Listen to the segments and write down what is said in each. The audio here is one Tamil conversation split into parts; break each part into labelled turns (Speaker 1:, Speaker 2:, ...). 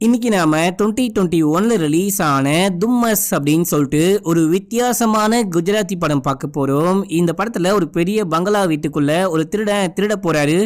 Speaker 1: இன்னைக்கு நாம 2021 ரிலீஸ் ஆன தும்மஸ் அப்படின்னு சொல்லிட்டு ஒரு வித்தியாசமான குஜராத்தி படம் பார்க்க போறோம். இந்த படத்துல ஒரு பெரிய பங்களா வீட்டுக்குள்ள ஒரு திருட போறாரு.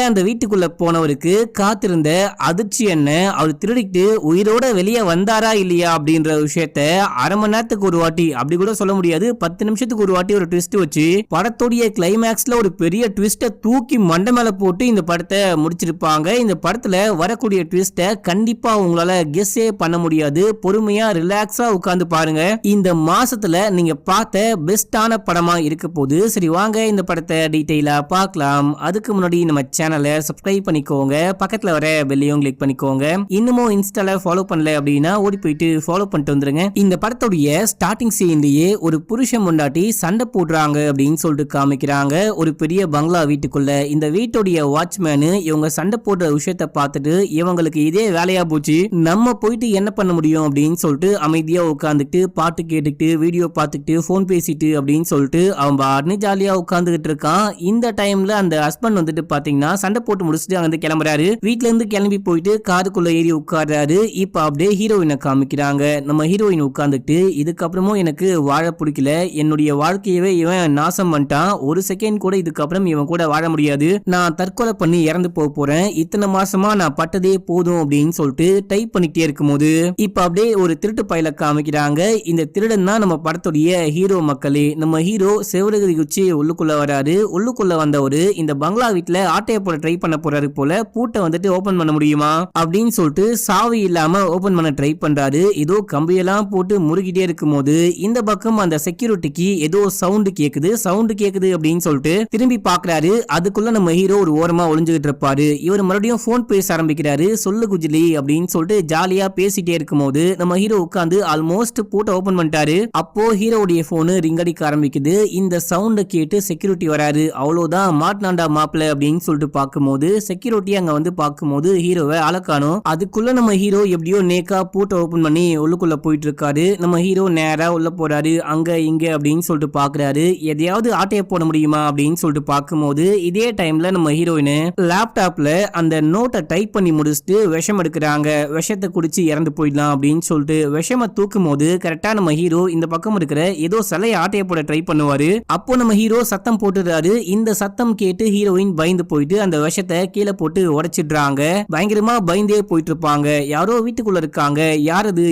Speaker 1: அந்த வீட்டுக்குள்ள போனவருக்கு காத்திருந்த அதிர்ச்சி என்ன, அவர் திருடிட்டு உயிரோட வெளியே வந்தாரா இல்லையா அப்படின்ற விஷயத்த அரை மணி நேரத்துக்கு ஒரு வாட்டி, அப்படி கூட சொல்ல முடியாது, 10 நிமிஷத்துக்கு ஒரு வாட்டி ஒரு ட்விஸ்ட் வச்சு படத்தோடைய கிளைமேக்ஸ்ல ஒரு பெரிய ட்விஸ்ட தூக்கி மண்டை மேல போட்டு இந்த படத்தை முடிச்சிருப்பாங்க. இந்த படத்துல வரக்கூடிய ட்விஸ்ட கண்டிப்பா உங்களால கெஸ்ஸே பண்ண முடியாது. பொறுமையா ரிலாக்ஸா உட்கார்ந்து பாருங்க. இந்த மாசத்துல நீங்க பார்த்த பெஸ்டான படமா இருக்க போது. சரி வாங்க இந்த படத்தை டீடைலா பார்க்கலாம். அதுக்கு முன்னாடி நம்ம சேனலை சப்ஸ்கிரைப் பண்ணிக்கோங்க, பக்கத்துல வர பெல்லையும் கிளிக் பண்ணிக்கோங்க. இன்னமும் இன்ஸ்டால ஃபாலோ பண்ணல அப்படின்னா ஓடி போயிட்டு ஃபாலோ பண்ணிட்டு வந்துருங்க. இந்த படத்தோடைய ஸ்டார்டிங் சீன்லயே ஒரு புருஷன் முன்னாடி சண்டை போடுறாங்க அப்படின்னு சொல்லிட்டு காமிக்கிறாங்க. ஒரு பெரிய பங்களா வீட்டுக்குள்ள இந்த வீட்டுடைய வாட்ச்மேனு இவங்க சண்டை போடுற விஷயத்த பார்த்துட்டு இவங்களுக்கு இதே வேலையா போச்சு, நம்ம போயிட்டு என்ன பண்ண முடியும் அப்படின்னு சொல்லிட்டு அமைதியா உட்காந்துட்டு பாட்டு கேட்டுக்கிட்டு வீடியோ பார்த்துக்கிட்டு போன் பேசிட்டு அப்படின்னு சொல்லிட்டு அவன் பாட்டு ஜாலியா உட்காந்துக்கிட்டு இருக்கான். இந்த டைம்ல அந்த ஹஸ்பண்ட் வந்துட்டு பாத்தீங்கன்னா சண்டை போட்டு முடிச்சுட்டு அங்க கிளம்புறாரு. வீட்டுல இருந்து கிளம்பி போயிட்டு காருக்குள்ள ஏறி உட்கார்றாரு. இப்ப அப்படியே ஹீரோயினை காமிக்கிறாங்க. நம்ம ஹீரோயின் உட்காந்துட்டு இதுக்கப்புறமும் எனக்கு வாழ பிடிக்கல, என்னுடைய வாழ்க்கையவே இவன் நாசம் பண்ணிட்டான், ஒரு செகண்ட் கூட இதுக்கப்புறம் இவன் கூட வாழ முடியாது, நான் தற்கொலை பண்ணி இறந்து போறேன், இத்தனை மாசமா நான் பட்டதே போதும் அப்படின்னு சொல்லிட்டு டைப் பண்ணிட்டே இருக்கும்போது இப்ப அப்படியே ஒரு திருட்டு பையில காமிக்கிறாங்க. இந்த திருடன் தான் நம்ம படத்துடைய ஹீரோ மக்களே. நம்ம ஹீரோ செவரகதி குச்சி உள்ளுக்குள்ள வராரு. உள்ளுக்குள்ள வந்தவரு இந்த பங்களா வீட்டுல ஆட்டைய போட ட்ரை பண்ண போறாரு போல. பூட்டை வந்துட்டு ஓபன் பண்ண முடியுமா அப்படின்னு சொல்லிட்டு சாவி இல்லாம ஓபன் பண்ண ட்ரை பண்றாரு. ஏதோ கம்பியெல்லாம் போட்டு முறுகிட்டே இருக்கும் போது இந்த பக்கம் அந்த செக்யூரிட்டிக்கு ஏதோ சவுண்ட் கேக்குது அப்படின்னு சொல்லிட்டு திரும்பி பாக்குறாரு. அதுக்குள்ள நம்ம ஹீரோ ஒரு ஓரமா ஒளிஞ்சுகிட்டு இருப்பாரு. இவர் மறுபடியும் போன் பேச ஆரம்பிக்கிறாரு. சொல்லு குஜிலி அப்படின்னு சொல்லிட்டு ஜாலியா பேசிட்டே இருக்கும்போது நம்ம ஹீரோ உட்கார்ந்து ஆல்மோஸ்ட் பூட்டை ஓபன் பண்ணிட்டாரு. அப்போ ஹீரோவுடைய போனு ரிங் அடிக்க ஆரம்பிக்குது. இந்த சவுண்ட கேட்டு செக்யூரிட்டி வராரு. அவ்வளவுதான் மாட்னாண்டா மாப்பிள அப்படின்னு சொல்லிட்டு பார்க்கும்போது செக்யூரிட்டி அங்க வந்து பார்க்கும்போது ஹீரோவை அலக்கானோம். அதுக்குள்ள நம்ம ஹீரோ எப்படியோ நேக்கா பூட்டை ஓபன் பண்ணி உள்ளுக்குள்ள போயிட்டு இருக்காரு. நம்ம ஹீரோ நேரா உள்ள போறாரு. அங்க இங்க அப்படின்னு சொல்லிட்டு பாக்குறாரு. எதையாவது ஆட்டைய போட முடியுமா அப்படின்னு சொல்லிட்டு பார்க்கும்போது இதே டைம்ல நம்ம ஹீரோயின் லேப்டாப்ல அந்த நோட்டை டைப் பண்ணி முடிச்சுட்டு விஷம் எடுக்கிறாங்க. விஷத்தை குடிச்சு இறந்து போயிடலாம் அப்படின்னு சொல்லிட்டு விஷம தூக்கும் போது கரெக்டா நம்ம ஹீரோ இந்த பக்கம் இருக்கிற ஏதோ சிலையை ஆட்டைய போட ட்ரை பண்ணுவாரு. அப்போ நம்ம ஹீரோ சத்தம் போட்டுறாரு. இந்த சத்தம் கேட்டு ஹீரோயின் பயந்து போயிட்டு அந்த விஷத்தை கீழே போட்டு உடைச்சிடுறாங்க. பயங்கரமா பயந்தே போயிட்டு இருப்பாங்க. யாரோ வீட்டுக்குள்ள இருக்காங்க, யாரது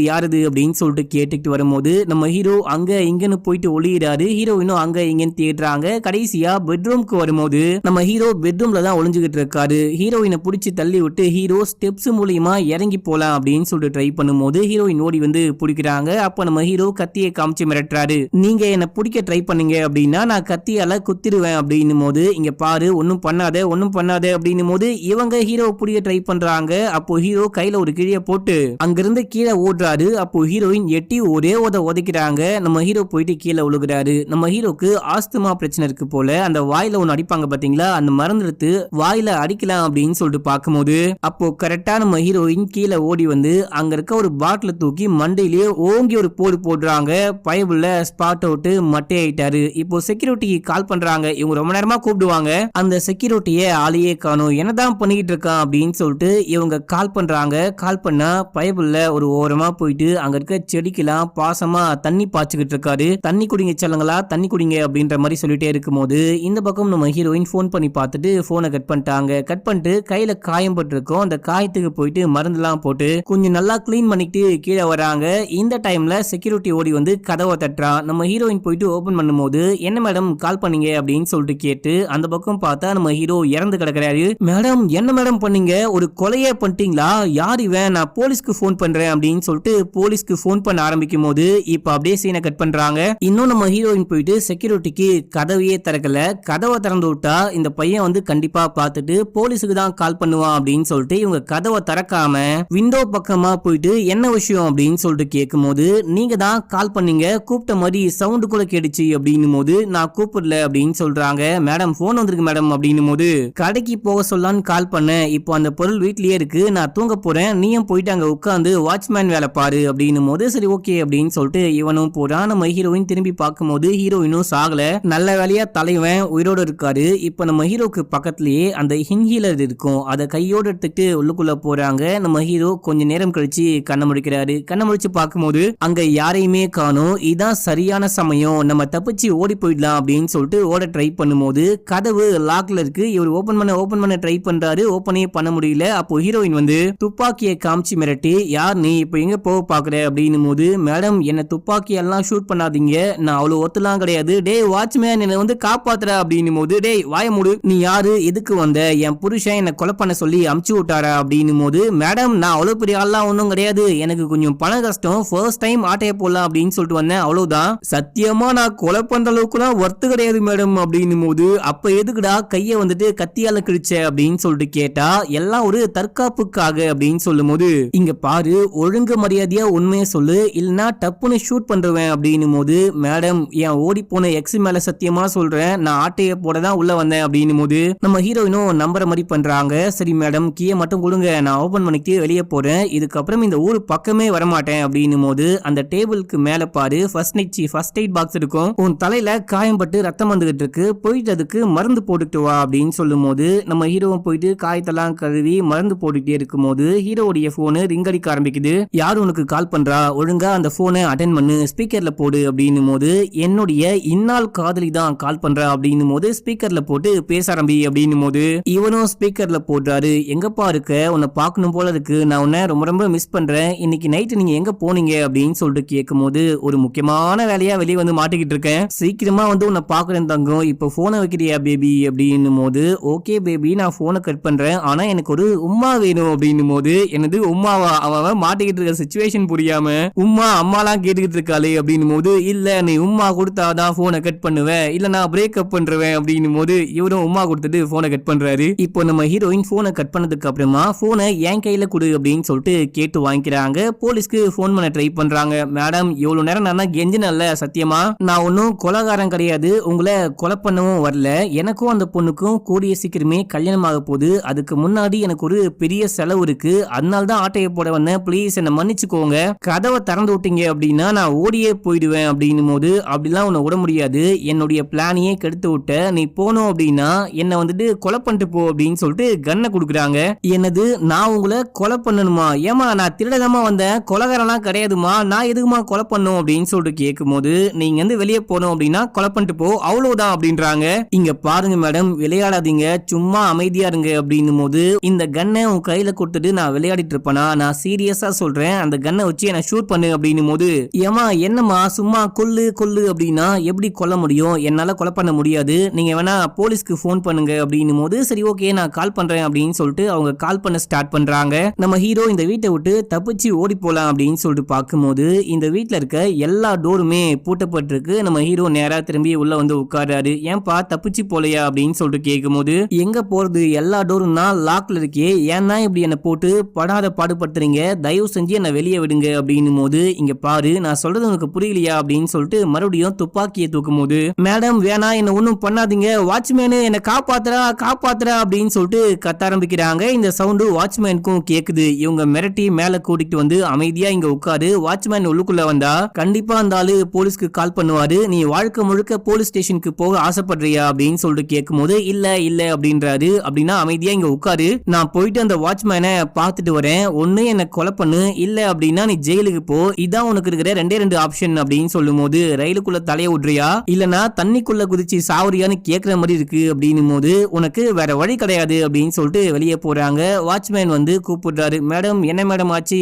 Speaker 1: அப்படின்னு சொல்லிட்டு கேட்டுக்கிட்டு வரும்போது நம்ம ஹீரோ அங்க இங்கன்னு போயிட்டு ஒளியிறாரு. ஹீரோயினும் அங்க இங்கன்னு தேடுறாங்க. கடைசியா பெட்ரூம்க்கு வரும்போது நம்ம ஹீரோ பெட்ரூம்ல தான் ஒளிஞ்சுகிட்டு இருக்காரு. ஹீரோயினை பிடிச்சி தள்ளி விட்டு ஹீரோ ஸ்டெப்ஸ் மூலியமா இறங்கி போலாம் அப்படின்னு சொல்லிட்டு ட்ரை பண்ணும்போது ஹீரோயின் ஓடி வந்து பிடிக்கிறாங்க. அப்ப நம்ம ஹீரோ கத்தியை காமிச்சு மிரட்டுறாரு. நீங்க என்ன பிடிக்க ட்ரை பண்ணீங்க அப்படின்னா நான் கத்தியால குத்திடுவேன் அப்படின்னும் போது இங்க பாரு ஒன்னும் பண்ணாத அப்படின்னும் போது இவங்க ஹீரோவை பிடிக்க ட்ரை பண்றாங்க. அப்போ ஹீரோ கையில ஒரு கிழிய போட்டு அங்கிருந்து கீழே ஓடுறாரு. அப்போ ஹீரோயின் எட்டி ஒரே உதைக்கிறாங்க. நம்ம ஹீரோ போயிட்டு கீழே விழுகிறாரு. நம்ம ஹீரோக்கு ஆஸ்துமா பிரச்சனை இருக்கு போல. அந்த வாயில ஒன்னு அடிப்பாங்க பாத்தீங்களா, அந்த மருந்து எடுத்து வாயில அடிக்கலாம் அப்படின்னு சொல்லிட்டு பார்க்கும்போது அப்போ கரெக்டா நம்ம ஹீரோயின் கீழே ஓடி வந்து அங்க இருக்க ஒரு பாட்டில தூக்கி மண்டையிலேயே ஓங்கி ஒரு போடு போடுறாங்க. பயபுள்ள ஸ்பாட் அவுட் மட்டை ஆயிட்டாரு. இப்போ செக்யூரிட்டிக்கு கால் பண்றாங்க. இவங்க ரொம்ப நேரமா கூப்பிடுவாங்க. அந்த செக்யூரிட்டியை ஆளையே காணும், என்னதான் பண்ணிக்கிட்டு இருக்கான் அப்படின்னு சொல்லிட்டு இவங்க கால் பண்றாங்க. கால் பண்ணா பயபுள்ள ஒரு ஓரமா போயிட்டு அங்க இருக்க செடிக்கெல்லாம் பாசமா தண்ணி பாய்ச்சிக்கிட்டு இருக்காரு. தண்ணி குடிங்க செல்லுங்களா, தண்ணி குடிங்க அப்படின்ற மாதிரி சொல்லிட்டே இருக்கும் போது இந்த பக்கம் நம்ம ஹீரோயின் போன் பண்ணி பார்த்துட்டு போனை கட் பண்ணிட்டாங்க. கட் பண்ணிட்டு கையில காயம் பட்டு இருக்கும். அந்த காயத்துக்கு போயிட்டு மருந்துலாம் போட்டு கொஞ்சம் நல்லா கிளீன் பண்ணிட்டு கீழே வராங்க. இந்த டைம்ல செக்யூரிட்டி ஓடி வந்து கதவை தட்டுறான். நம்ம ஹீரோயின் போயிட்டு ஓபன் பண்ணும்போது என்ன மேடம் கால் பண்ணீங்க அப்படின்னு சொல்லிட்டு கேட்டு அந்த பக்கம் பார்த்தா நம்ம ஹீரோ இறந்து கிடக்குறாரு. மேடம் என்ன மேடம் பண்ணீங்க, ஒரு கொலையே பண்ணிட்டீங்களா, யார் இவன், நான் போலீஸ்க்கு போன் பண்றேன் அப்படின்னு சொல்லிட்டு போலீஸ்க்கு போன் பண்ண ஆரம்பிக்கும் போது இப்ப அப்படியே சீனை கட் பண்றாங்க. இன்னும் நம்ம ஹீரோயின் போயிட்டு செக்யூரிட்டிக்கு கதவையே திறக்கல. கதவை திறந்து விட்டா இந்த பையன் வந்து கண்டிப்பா பார்த்துட்டு போலீஸுக்கு தான் கால் பண்ணுவான் அப்படின்னு சொல்லிட்டு இவங்க கதவை திறக்காம விண்டோ பக்கமா போயிட்டு என்ன விஷயம் அப்படின்னு சொல்லிட்டு கேட்கும் போது நீங்க தான் கால் பண்ணீங்க, கூப்பிட்ட மாதிரி சவுண்ட் கூட கேடுச்சு அப்படின்னும் போது நான் கூப்பிடல அப்படின்னு சொல்றாங்க. மேடம் போன் வந்திருக்கு மேடம் அப்படின்னும் போது கடைக்கு போக சொல்லான்னு கால் பண்ணேன், இப்போ அந்த பொருள் வீட்லயே இருக்கு, நான் தூங்க போறேன், நீயும் போயிட்டு அங்க உட்காந்து வாட்ச்மேன் வேலை பாரு அப்படின்னும் போது சரி ஓகே அப்படின்னு சொல்லிட்டு இவனும் போறான். நம்ம ஹீரோயின் திரும்பி பார்க்கும் போது ஹீரோயினும் சாகல, நல்ல வேலையா தலைவன் உயிரோட இருக்காரு. இப்ப நம்ம ஹீரோக்கு பக்கத்திலேயே அந்த இன்ஹீலர் இருக்கும், அதை கையோட எடுத்துட்டு உள்ளுக்குள்ள போறாங்க. நம்ம ஹீரோ கொஞ்ச நேரம் கழிச்சு கண்ண முடிக்கிறாரு. கண்ண முடிச்சு பார்க்கும்போது அங்க யாரையுமே காணோம். இதான் சரியான சமயம், நம்ம தப்பிச்சு ஓடி போயிடலாம் அப்படின்னு சொல்லிட்டு ஓட ட்ரை பண்ணும்போது கதவு லாக்ல இருக்கு. இவர் ஓபன் பண்ண ட்ரை பண்றாரு. ஓபனே பண்ண முடியல. அப்போ ஹீரோயின் வந்து துப்பாக்கியை காமிச்சு மிரட்டி, யார் நீ, இப்ப எங்க போக பாக்குற அப்படின்னும் போது, மேடம் என்ன துப்பாக்கி எல்லாம் ஷூட் பண்ணாதீங்க, நான் அவ்வளவு ஒத்துலாம் கிடையாது, டே வாட்ச்மேன் என்ன வந்து காப்பாத்துற அப்படின்னும் போது, டேய் வாய மூடு, நீ யாரு, எதுக்கு வந்த, என் புருஷன் என்ன கொலை பண்ண சொல்லி அமுச்சு விட்டாரா அப்படின்னும் போது, மேடம் நான் அவ்வளவு பெரிய ஆள்லாம் ஒன்றும் கிடையாது, எனக்கு கொஞ்சம் பண கஷ்டம், ஃபர்ஸ்ட் டைம் ஆட்டைய போடலாம் அப்படின்னு சொல்லிட்டு வந்தேன், அவ்வளவுதான், சத்தியமா நான் கொலை பண்ற அளவுக்குலாம் ஒர்த்து கிடையாது மேடம் அப்படின்னும் போது, அப்ப எதுக்குடா கைய வந்துட்டு கத்தியால கிழிச்ச அப்படின்னு சொல்லிட்டு கேட்டா, எல்லாம் ஒரு தற்காப்புக்காக அப்படின்னு சொல்லும் போது, இங்க பாரு ஒழுங்கு மரியாதையா உண்மையை சொல்லு, இல்லனா டப்புன்னு ஷூட் பண்றேன் அப்படின்னும் போது, மேடம் என் ஓடி போன எக்ஸ் மேல சத்தியமா சொல்றேன், நான் ஆட்டைய போட தான் உள்ள வந்தேன் அப்படின்னும் போது, நம்ம ஹீரோயினும் நம்புற மாதிரி பண்றாங்க. சரி மேடம் கீயை மட்டும் கொடுங்க, நான் ஓபன் பண்ணிட்டு வெளியே போறேன், இதுக்கப்புறம் இந்த ஊர் பக்கமே வரமாட்டேன் அப்படின்னும் போது, அந்த டேபிளுக்கு மேல பாரு ஃபர்ஸ்ட் எய்ட் பாக்ஸ் இருக்கும், உன் தலையில காயம் பட்டு ரத்தம் வந்துகிட்டு இருக்கு, போயிட்டு அதுக்கு மருந்து போட்டுட்டு வா அப்படின்னு சொல்லும் போது, நம்ம ஹீரோவும் போயிட்டு காயத்தெல்லாம் கழுவி மருந்து போட்டுட்டே இருக்கும் போது ஹீரோவுடைய போனு ரிங் அடிக்க ஆரம்பிக்குது. யாரு உனக்கு கால் பண்றா, ஒழுங்கா அந்த போனை அட்டென்ட் பண்ணு, ஸ்பீக்கர்ல போடு அப்படின்னும் போது, என்னுடைய இந்நாள் காதலி தான் கால் பண்றா அப்படின்னும் போது ஸ்பீக்கர்ல போட்டு பேச ஆரம்பி அப்படின்னும் போது, இவனும் ஸ்பீக்கர்ல போடுறாரு. எங்கப்பா இருக்க, உன்னை பார்க்கணும் போல இருக்கு, நான் உன்னை ரொம்ப ரொம்ப மிஸ் பண்றேன், இன்னைக்கு நைட்டு நீங்க எங்க போனீங்க அப்படின்னு சொல்லிட்டு கேட்கும் போது, ஒரு முக்கியமான வேலையா வெளியே வந்து மாட்டிக்கிட்டு இருக்கேன், சீக்கிரமா வந்து உன்னை பாக்குறேன் தங்கம், இப்ப போனை வைக்கிறியா பேபி அப்படின்னும் போது, ஓகே பேபி நான் போனை கட் பண்றேன், ஆனா எனக்கு ஒரு உம்மா வேணும் அப்படின்னும் போது, எனது உம்மாவா, அவன் மாட்டிக்கிட்டு இருக்க சிச்சுவேஷன் புரியாம உம்மா அம்மாலாம் கேட்டுக்கிட்டு இருக்காளே அப்படின்னும் போது, இல்ல நீ உம்மா கொடுத்தாதான் போனை கட் பண்ணுவேன், இல்ல நான் பிரேக் அப் பண்றேன் அப்படின்னும் போது, இவரும் உம்மா கொடுத்துட்டு போனை கட் பண்றாரு. இப்போ நம்ம ஹீரோயின் போனை கட் பண்ணதுக்கு அப்புறமா போனை என் கையில கொடு அப்படின்னு சொல்லிட்டு கேட்டு வாங்கிக்கிறாங்க. போலீஸ்க்கு போன் பண்ண ட்ரை பண்றாங்க. மேடம் இவ்வளவு நேரம் நான் கெஞ்சினல்ல, சத்தியமா நான் ஒன்னும் கொலைகாரம் கிடையாது, உங்களை கொலை பண்ணவும் வரல, எனக்கும் அந்த பொண்ணுக்கும் கூடிய சீக்கிரமே கல்யாணம் ஆக போகுது, அதுக்கு முன்னாடி எனக்கு ஒரு பெரிய செலவு இருக்கு, அதனால தான் ஆட்டையை போட வந்தேன், ப்ளீஸ் என்ன மன்னிச்சுக்கோங்க, கதவை திறந்து விட்டீங்க அப்படின்னா நான் ஓடியே போயிடுவேன் அப்படின்னும் போது, அப்படிலாம் உன்னை விட முடியாது, என்னுடைய பிளானையே கெடுத்து விட்ட, நீ போனோம் அப்படின்னா என்ன வந்துட்டு கொலை பண்ணிட்டு போ அப்படின்னு சொல்லிட்டு கன்னை கொடுக்குறாங்க. என்னது நான் உங்களை கொலை பண்ணணுமா, ஏமா நான் திருடதாமா வந்தேன், கொலைகாரலாம் கிடையாதுமா, நான் எதுக்குமா கொலை பண்ணும் அப்படின்னு சொல்லிட்டு கேட்கும் போது, நீங்க வந்து வெளியே போனோம் அப்படின்னா கொலை பண்ணிட்டு போ அவ்வளவுதான் அப்படின்றாங்க. இங்க பாருங்க மேடம் விளையாடாதீங்க, சும்மா அமைதியா இருங்க அப்படின்னும் போது, இந்த கன்னை உன் கையில கொடுத்துட்டு நான் விளையாடிட்டு இருப்பேனா, நான் சீரியஸா சொல்றேன், அந்த கன்னை வச்சு என்ன ஷூட் பண்ணு அப்படின்னும் போது, ஏமா என்னமா சும்மா கொல்லு கொல்லு அப்படின்னா எப்படி கொல்ல முடியும், என்னால கொலை பண்ண முடியாது, நீங்க வேணா போலீஸ்க்கு போன் பண்ணுங்க அப்படின்னும் போது, சரி ஓகே நான் கால் பண்றேன் அப்படின்னு சொல்லிட்டு அவங்க கால் பண்ண ஸ்டார்ட் பண்றாங்க. நம்ம ஹீரோ இந்த வீட்டை விட்டு தப்பிச்சு ஓடி போலாம் அப்படின்னு சொல்லிட்டு பார்க்கும்போது, இந்த வீட்டுல இருக்க எல்லா டோருமே பூட்டப்பட்டிருக்கு. நம்ம ஹீரோ நேரா திரும்பி உள்ள வந்து உட்கார்றாரு. ஏன்பா தப்பிச்சு போலையா அப்படின்னு சொல்லிட்டு கேட்கும் போது, எங்க போறது, எல்லா டோரும் தான் லாக்ல இருக்கே, ஏன்னா இப்படி என்ன போட்டு படாத பாடுபடுத்துறீங்க, தயவு செஞ்சு என்ன வெளியே விடுங்க அப்படின்னும் போது, இங்க பாரு நான் சொல்றது உனக்கு புரியலையா அப்படின்னு சொல்லிட்டு மறுபடியும் துப்பாக்கியை தூக்கும் போது, மேடம் வேணா என்ன ஒன்னும் பண்ணாதீங்க, வாட்ச்மேனு என்ன காப்பாத்துறா அப்படின்னு சொல்லிட்டு கத்த ஆரம்பிக்கிறாங்க. இந்த சவுண்டு வாட்ச்மேனுக்கும் கேக்குது. இவங்க மிரட்டி மேல கூட்டிட்டு வந்து அமைதியா இங்க உட்காரு, வாட்ச்மேன் உள்ளுக்குள்ள வந்தா கண்டிப்பா அந்த ஆளு போலீஸ்க்கு கால் பண்ணுவாரு, நீ வாழ்க்கை முழுக்க போலீஸ் ஸ்டேஷனுக்கு போக ஆசைப்படுறியா அப்படின்னு சொல்லிட்டு கேட்கும் போது, இல்ல இல்ல அப்படின்றாரு. அப்படின்னா அமைதியா இங்க உட்காரு, நான் போயிட்டு அந்த வாட்ச்மேனை பார்த்துட்டு வரேன், ஒண்ணு என்ன கொலை பண்ணு, இல்ல அப்படின்னா நீ ஜெயிலுக்கு போ, இதான் உனக்கு இருக்கிற ரெண்டே ஆப்ஷன் அப்படின்னு சொல்லும் போது, ரயிலுக்குள்ள தலைய விடுறியா இல்லனா தண்ணிக்குள்ள குதிச்சு சாவரியான்னு கேட்கிற மாதிரி இருக்கு அப்படின்னும் போது, உனக்கு வேற வழி கிடையாது அப்படின்னு சொல்லிட்டு வெளியே போறாங்க. வாட்ச்மேன் வந்து கூப்பிடுறாரு. மேடம் என்ன மேடம் ஆச்சு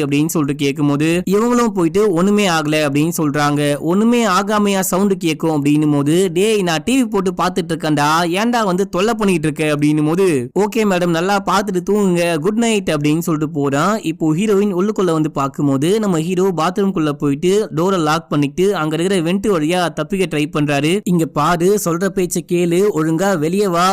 Speaker 1: அப்படின்னு சொல்லிட்டு கேட்கும் போது, இவங்களும் போயிட்டு ஒண்ணுமே ஆகல அப்படின்னு சொல்றாங்க. ஒண்ணுமே ஆகாமையா சவுண்டு கேட்கும் அப்படின்னும் போது, டேய் நான் டிவி போட்டு பாத்துட்டு இருக்கேன்டா, ஏன்டா வந்து தொல்லை பண்ணிட்டு இருக்க அப்படின்னும் போது, ஓகே மேடம் நல்லா பாத்துட்டு தூங்குங்க, குட் நைட் அப்படின்னு சொல்லிட்டு போறான். இப்போ ஹீரோயின் உள்ளுக்குள்ள வந்து பார்க்கும்போது, நம்ம ஹீரோ பாத்ரூம்குள்ள போயிட்டு டோரை லாக் பண்ணிட்டு அங்க இருக்கிற வெண்ட் வழியா தப்பிக்க ட்ரை பண்றாரு. இங்க பாரு சொல்ற பேச்ச கேளு, ஒழுங்கா வெளியே வா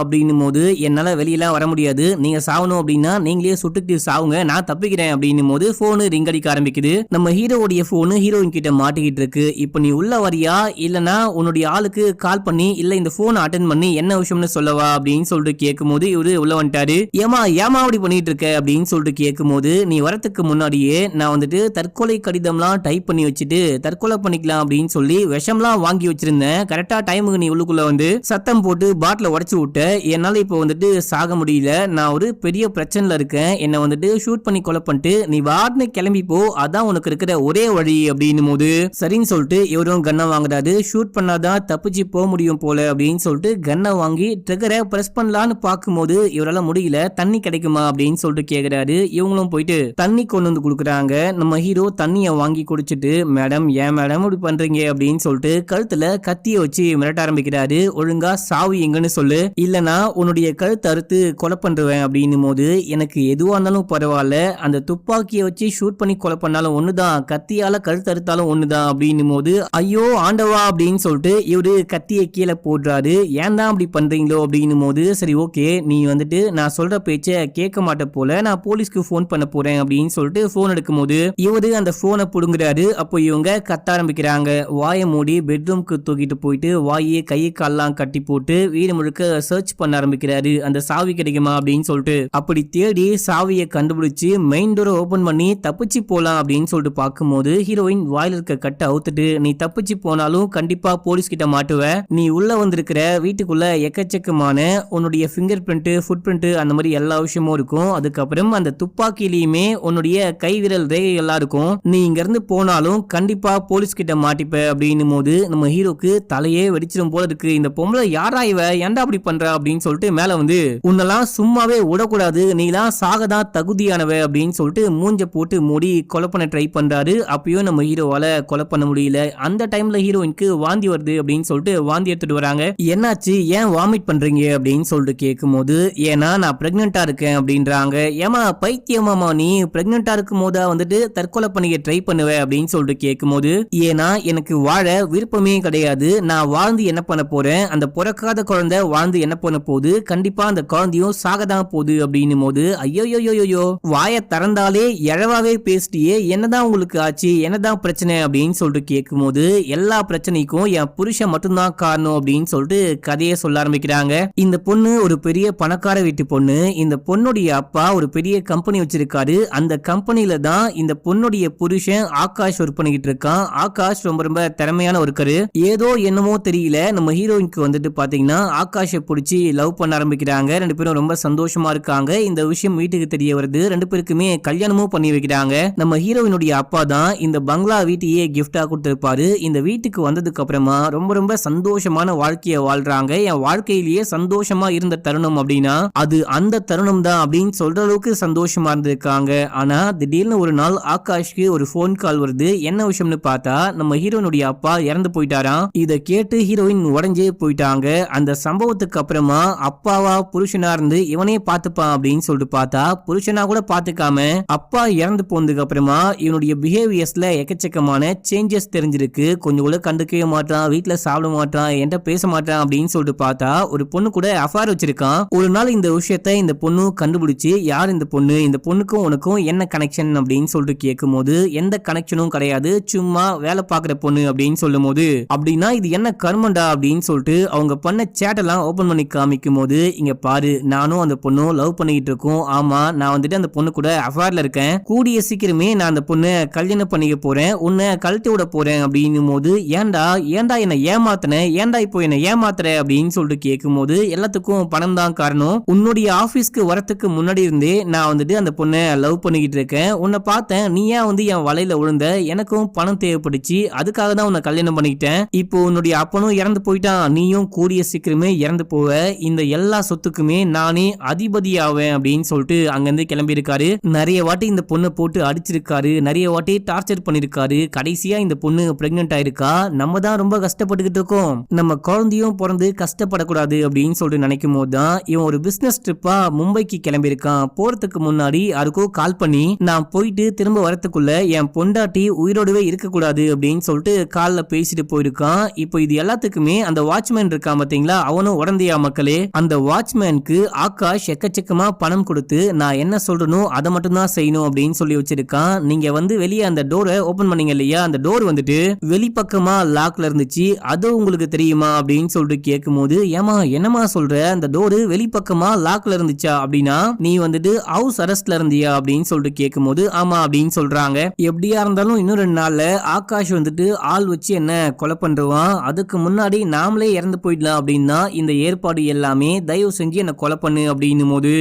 Speaker 1: அப்படின்னும் போது, என்னால வெளியெல்லாம் வர முடியாது, நீங்க சாவணும் அப்படின்னா நீங்களே சுட்டுட்டு சாவுங்க, நான் தப்பிக்கிறேன் அப்படின்னும் போது போனு ரிங் அடிக்க ஆரம்பிக்குது. நம்ம ஹீரோவுடைய போனு ஹீரோயின் கிட்ட மாட்டிக்கிட்டு இருக்கு. இப்போ நீ உள்ள வரியா இல்லனா உன்னுடைய ஆளுக்கு கால் பண்ணி இல்ல இந்த போனை அட்டென்ட் பண்ணி என்ன விஷயம்னு சொல்லவா அப்படின்னு சொல்லிட்டு கேட்கும் போது, இவரு உள்ள வந்துட்டாரு. ஏமா அப்படி பண்ணிட்டு இருக்க அப்படின்னு சொல்லிட்டு கேட்கும் போது, நீ வரத்துக்கு முன்னாடியே நான் வந்துட்டு தற்கொலை கடிதம்லாம் டைப் பண்ணி வச்சுட்டு தற்கொலை பண்ணிக்கலாம் அப்படின்னு சொல்லி விஷம்லாம் வாங்கி வச்சிருந்தேன், கரெக்டா டைமுக்கு நீ உள்ளுக்குள்ள வந்து சத்தம் போட்டு பாட்டில உடைச்சு விட்ட, என்னால இப்போ வந்துட்டு சாக முடியல, நான் ஒரு பெரிய பிரச்சனை பொசிஷன்ல இருக்கேன், என்ன வந்துட்டு ஷூட் பண்ணி கொலை பண்ணிட்டு நீ வாட்னு கிளம்பி போ, அதான் உனக்கு இருக்கிற ஒரே வழி அப்படின்னும் போது சரின்னு சொல்லிட்டு இவரும் கன்னை வாங்குறாரு. ஷூட் பண்ணாதான் தப்பிச்சு போக முடியும் போல அப்படின்னு சொல்லிட்டு கன்னை வாங்கி ட்ரிகரை பிரஸ் பண்ணலான்னு பார்க்கும்போது இவரால முடியல. தண்ணி கிடைக்குமா அப்படின்னு சொல்லிட்டு கேக்குறாரு. இவங்களும் போயிட்டு தண்ணி கொண்டு வந்து கொடுக்குறாங்க. நம்ம ஹீரோ தண்ணியை வாங்கி குடிச்சிட்டு மேடம் ஏன் மேடம் இப்படி பண்றீங்க அப்படின்னு சொல்லிட்டு கழுத்துல கத்திய வச்சு மிரட்ட ஆரம்பிக்கிறாரு. ஒழுங்கா சாவு எங்கன்னு சொல்லு, இல்லனா உன்னுடைய கழுத்தை அறுத்து கொலை பண்றேன் அப்படின்னும் போது எனக்கு எதுவா இருந்தாலும் பரவாயில்ல, அந்த துப்பாக்கியை வச்சு ஷூட் பண்ணி கொலை பண்ணாலும் ஒண்ணுதான், கத்தியால கழுத்து அறுத்தாலும் ஒண்ணுதான் அப்படின்னும் போது ஐயோ ஆண்டவா அப்படின்னு சொல்லிட்டு இவரு கத்தியை கீழே போடுறாரு. ஏன் தான் அப்படி பண்றீங்களோ அப்படின்னும் போது சரி ஓகே நீ வந்துட்டு நான் சொல்ற பேச்ச கேட்க மாட்ட போல, நான் போலீஸ்க்கு போன் பண்ண போறேன் அப்படின்னு சொல்லிட்டு போன் எடுக்கும் போது இவரு அந்த போனை புடுங்குறாரு. அப்போ இவங்க கத்த ஆரம்பிக்கிறாங்க. வாயை மூடி பெட்ரூம்க்கு தூக்கிட்டு போயிட்டு வாயை கையை கால்லாம் கட்டி போட்டு வீடு முழுக்க சர்ச் பண்ண ஆரம்பிக்கிறாரு, அந்த சாவி கிடைக்குமா அப்படின்னு சொல்லிட்டு. அப்படி தேடி சாவியை கண்டுபிடிச்சு மெயின் டோரை ஓபன் பண்ணி தப்பிச்சு போலாம் அப்படின்னு சொல்லிட்டு பார்க்கும்போது ஹீரோயின் வாயில இருக்க கட்டை அவுத்துட்டு நீ தப்பிச்சு போனாலும் கண்டிப்பா போலீஸ் கிட்ட மாட்டுவ, நீ உள்ள வந்திருக்கிற வீட்டுக்குள்ள எக்கச்சக்கமான உன்னுடைய ஃபிங்கர் பிரிண்ட் ஃபுட் பிரிண்ட் அந்த மாதிரி எல்லா விஷயமும் இருக்கும், அதுக்கப்புறம் அந்த துப்பாக்கியிலையுமே உன்னுடைய கை விரல் ரேகைகள்லாம் இருக்கும், நீ இங்க இருந்து போனாலும் கண்டிப்பா போலீஸ் கிட்ட மாட்டிப்ப அப்படின்னும் போது நம்ம ஹீரோக்கு தலையே வெடிச்சிடும் போல இருக்கு. இந்த பொம்பளை யாரா இவ, ஏன்டா அப்படி பண்ற அப்படின்னு சொல்லிட்டு மேல வந்து உன்னெல்லாம் சும்மாவே விடக்கூடாது, நீலாம் சாகதான் தகுதியானவ அப்படின்னு சொல்லிட்டு மூஞ்ச போட்டு மூடி கொலை பண்ண ட்ரை பண்றாரு. அப்பயும் நம்ம ஹீரோவால கொலை பண்ண முடியல. அந்த டைம்ல ஹீரோயினுக்கு வாந்தி வருது அப்படின்னு சொல்லிட்டு வாந்தி எடுத்துட்டு வராங்க. என்னாச்சு ஏன் வாமிட் பண்றீங்க அப்படின்னு சொல்லிட்டு கேட்கும் போது ஏன்னா நான் பிரெக்னெண்டா இருக்கேன் அப்படின்றாங்க. ஏமா பைத்தியமாமா நீ பிரெக்னெண்டா இருக்கும் போதா வந்துட்டு தற்கொலை பண்ணிக்க ட்ரை பண்ணுவ அப்படின்னு சொல்லிட்டு கேட்கும் போது ஏன்னா எனக்கு வாழ விருப்பமே கிடையாது, நான் வாழ்ந்து என்ன பண்ண போறேன், அந்த பிறக்காத குழந்தை வாழ்ந்து என்ன பண்ண போகுது, கண்டிப்பா அந்த குழந்தையும் சாகதான் போகுது அப்படின்னும் போது ஐயோயோயோயோ வாய திறந்தாலே எழவாவே பேசிட்டியே, என்னதான் உங்களுக்கு ஆச்சு, என்னதான் பிரச்சனை அப்படின்னு சொல்லிட்டு கேட்கும் போது எல்லா பிரச்சனைக்கும் என் புருஷன் மட்டும்தான் காரணம் அப்படின்னு சொல்லிட்டு கதையை சொல்ல ஆரம்பிக்கிறாங்க. இந்த பொண்ணு ஒரு பெரிய பணக்கார வீட்டு பொண்ணு. இந்த பொண்ணுடைய அப்பா ஒரு பெரிய கம்பெனி வச்சிருக்காரு. அந்த கம்பெனில தான் இந்த பொண்ணுடைய புருஷன் ஆகாஷ் ஒர்க் பண்ணிக்கிட்டு இருக்கான். ஆகாஷ் ரொம்ப ரொம்ப திறமையான ஒருக்கரு. ஏதோ என்னமோ தெரியல நம்ம ஹீரோயினுக்கு வந்துட்டு பாத்தீங்கன்னா ஆகாஷை பிடிச்சி லவ் பண்ண ஆரம்பிக்கிறாங்க. ரெண்டு பேரும் ரொம்ப சந்தோஷமா இருக்காங்க. இந்த விஷயம் வீட்டுக்கு தெரிய வருது. ரெண்டு பேருக்குமே கல்யாணமும் பண்ணி வைக்கிறாங்க. நம்ம ஹீரோயினுடைய அப்பா தான் இந்த பங்களா வீட்டையே கிஃப்டா கொடுத்திருப்பாரு. இந்த வீட்டுக்கு வந்ததுக்கு அப்புறமா ரொம்ப ரொம்ப சந்தோஷமான வாழ்க்கையை வாழ்றாங்க. என் வாழ்க்கையிலேயே சந்தோஷமா இருந்த தருணம் அப்படின்னா அது அந்த தருணம் தான் அப்படின்னு சொல்ற அளவுக்கு சந்தோஷமா இருந்திருக்காங்க. ஆனா திடீர்னு ஒரு நாள் ஆகாஷ்க்கு ஒரு போன் கால் வருது. என்ன விஷயம்னு பார்த்தா நம்ம ஹீரோயினுடைய அப்பா இறந்து போயிட்டாராம். இத கேட்டு ஹீரோயின் உடஞ்சே போயிட்டாங்க. அந்த சம்பவத்துக்கு அப்புறமா அப்பாவா புருஷனா இருந்து இவனே பாத்துப்பான் அப்படின்னு சொல்லிட்டு பார்த்தா புருஷனா கூட பாத்துக்காம அப்பா இறந்து போனதுக்கு அப்புறமா இவனுடைய பிஹேவியர்ஸ்ல எக்கச்சக்கமான சேஞ்சஸ் தெரிஞ்சிருக்கு. கொஞ்சம் கூட கண்டுக்கவே மாட்டான், வீட்டுல சாப்பிட மாட்டான், என்கிட்ட பேச மாட்டான் அப்படின்னு சொல்லிட்டு பார்த்தா ஒரு பொண்ணு கூட அஃபேர் வச்சிருக்கான். ஒரு நாள் இந்த விஷயத்த இந்த பொண்ணு கண்டுபிடிச்சு யார் இந்த பொண்ணு, இந்த பொண்ணுக்கும் உனக்கும் என்ன கனெக்ஷன் அப்படின்னு சொல்லிட்டு கேட்கும் போது எந்த கனெக்ஷனும் கிடையாது, சும்மா வேலை பாக்குற பொண்ணு அப்படின்னு சொல்லும் போது அப்படின்னா இது என்ன கர்மண்டா அப்படின்னு சொல்லிட்டு அவங்க பண்ண சேட்டெல்லாம் ஓபன் பண்ணி காமிக்கும் போது இங்க பாரு நானும் அந்த பொண்ணும் லவ் பண்ணிக்கிட்டு இருக்கோம், ஆமா நான் வந்துட்டு அந்த பொண்ணு கூட அஃபேர்ல இருக்கேன், கூடிய சீக்கிரமே நான் அந்த பொண்ணை கல்யாணம் பண்ணிக்க போறேன், உன்னை கழட்டி விட போறேன் அப்படின்னும் போது ஏன்டா ஏன்டா என்ன ஏமாத்தின, ஏன்டா இப்போ என்ன ஏமாத்துற அப்படின்னு சொல்லிட்டு கேட்கும் போது எல்லாத்துக்கும் பணம் தான் காரணம், உன்னுடைய ஆபீஸ்க்கு வரத்துக்கு முன்னாடி இருந்தே நான் வந்துட்டு அந்த பொண்ணை லவ் பண்ணிக்கிட்டு இருக்கேன், உன்னை பார்த்தேன் நீ ஏன் வந்து என் வலையில விழுந்த, எனக்கும் பணம் தேவைப்பட்டுச்சு, அதுக்காக தான் உன்னை கல்யாணம் பண்ணிக்கிட்டேன், இப்போ உன்னுடைய அப்பனும் இறந்து போயிட்டான், நீயும் கூடிய சீக்கிரமே இறந்து போவ, இந்த எல்லா சொத்துக்குமே நானே அதிபதி ஆவேன் அப்படின்னு சொல்லிட்டு அங்கிருந்து கிளம்பி இருக்காரு. நிறைய வாட்டி இந்த பொண்ணை போட்டு அடிச்சிருக்காரு, நிறைய வாட்டி டார்ச்சர் பண்ணிருக்காரு. கடைசியா இந்த பொண்ணு பிரெக்னென்ட் ஆயிருக்கா. நம்ம தான் ரொம்ப கஷ்டப்பட்டுக்கிட்டு இருக்கோம், நம்ம குழந்தையும் பிறந்து கஷ்டப்படக்கூடாது அப்படின்னு சொல்லிட்டு நினைக்கும் போது தான் இவன் ஒரு பிசினஸ் ட்ரிப்பா மும்பைக்கு கிளம்பி இருக்கான். போறதுக்கு முன்னாடி யாருக்கோ கால் பண்ணி நான் போயிட்டு திரும்ப வரத்துக்குள்ள என் பொண்டாட்டி உயிரோடவே இருக்கக்கூடாது அப்படின்னு சொல்லிட்டு கால்ல பேசிட்டு போயிருக்கான். இப்போ இது எல்லாத்துக்குமே அந்த வாட்ச்மேன் இருக்கான் பாத்தீங்களா, அவனும் உடந்தையா மக்களே. அந்த வாட்ச்மேனுக்கு ஆகாஷ் எக்கச்சக்கமா பணம் கொடுத்து நான் என்ன சொல்றனோ அதை மட்டும் தான் செய்யணும் அப்படின்னு சொல்லி வச்சிருக்கான். நீங்க வந்து வெளியே அந்த டோரை ஓபன் பண்ணீங்க இல்லையா, அந்த டோர் வந்துட்டு வெளிப்பக்கமா லாக்ல இருந்துச்சு, அது உங்களுக்கு தெரியுமா அப்படின்னு சொல்லிட்டு கேட்கும் போது ஏமா என்னமா சொல்ற, அந்த டோரு வெளிப்பக்கமா லாக்ல இருந்துச்சா அப்படின்னா நீ வந்துட்டு ஹவுஸ் அரெஸ்ட்ல இருந்தியா அப்படின்னு சொல்லிட்டு கேட்கும் போது ஆமா அப்படின்னு சொல்றாங்க. எப்படியா இருந்தாலும் இன்னும் 2 நாள்ல ஆகாஷ் வந்துட்டு ஆள் வச்சு என்ன கொலை பண்றான், அதுக்கு முன்னாடி நாமளே இறந்து போயிடலாம் அப்படின்னா இந்த ஏற்பாடு எல்லாமே தயவு செஞ்சு என்ன கொலை பண்ணு அப்படின்னும் போது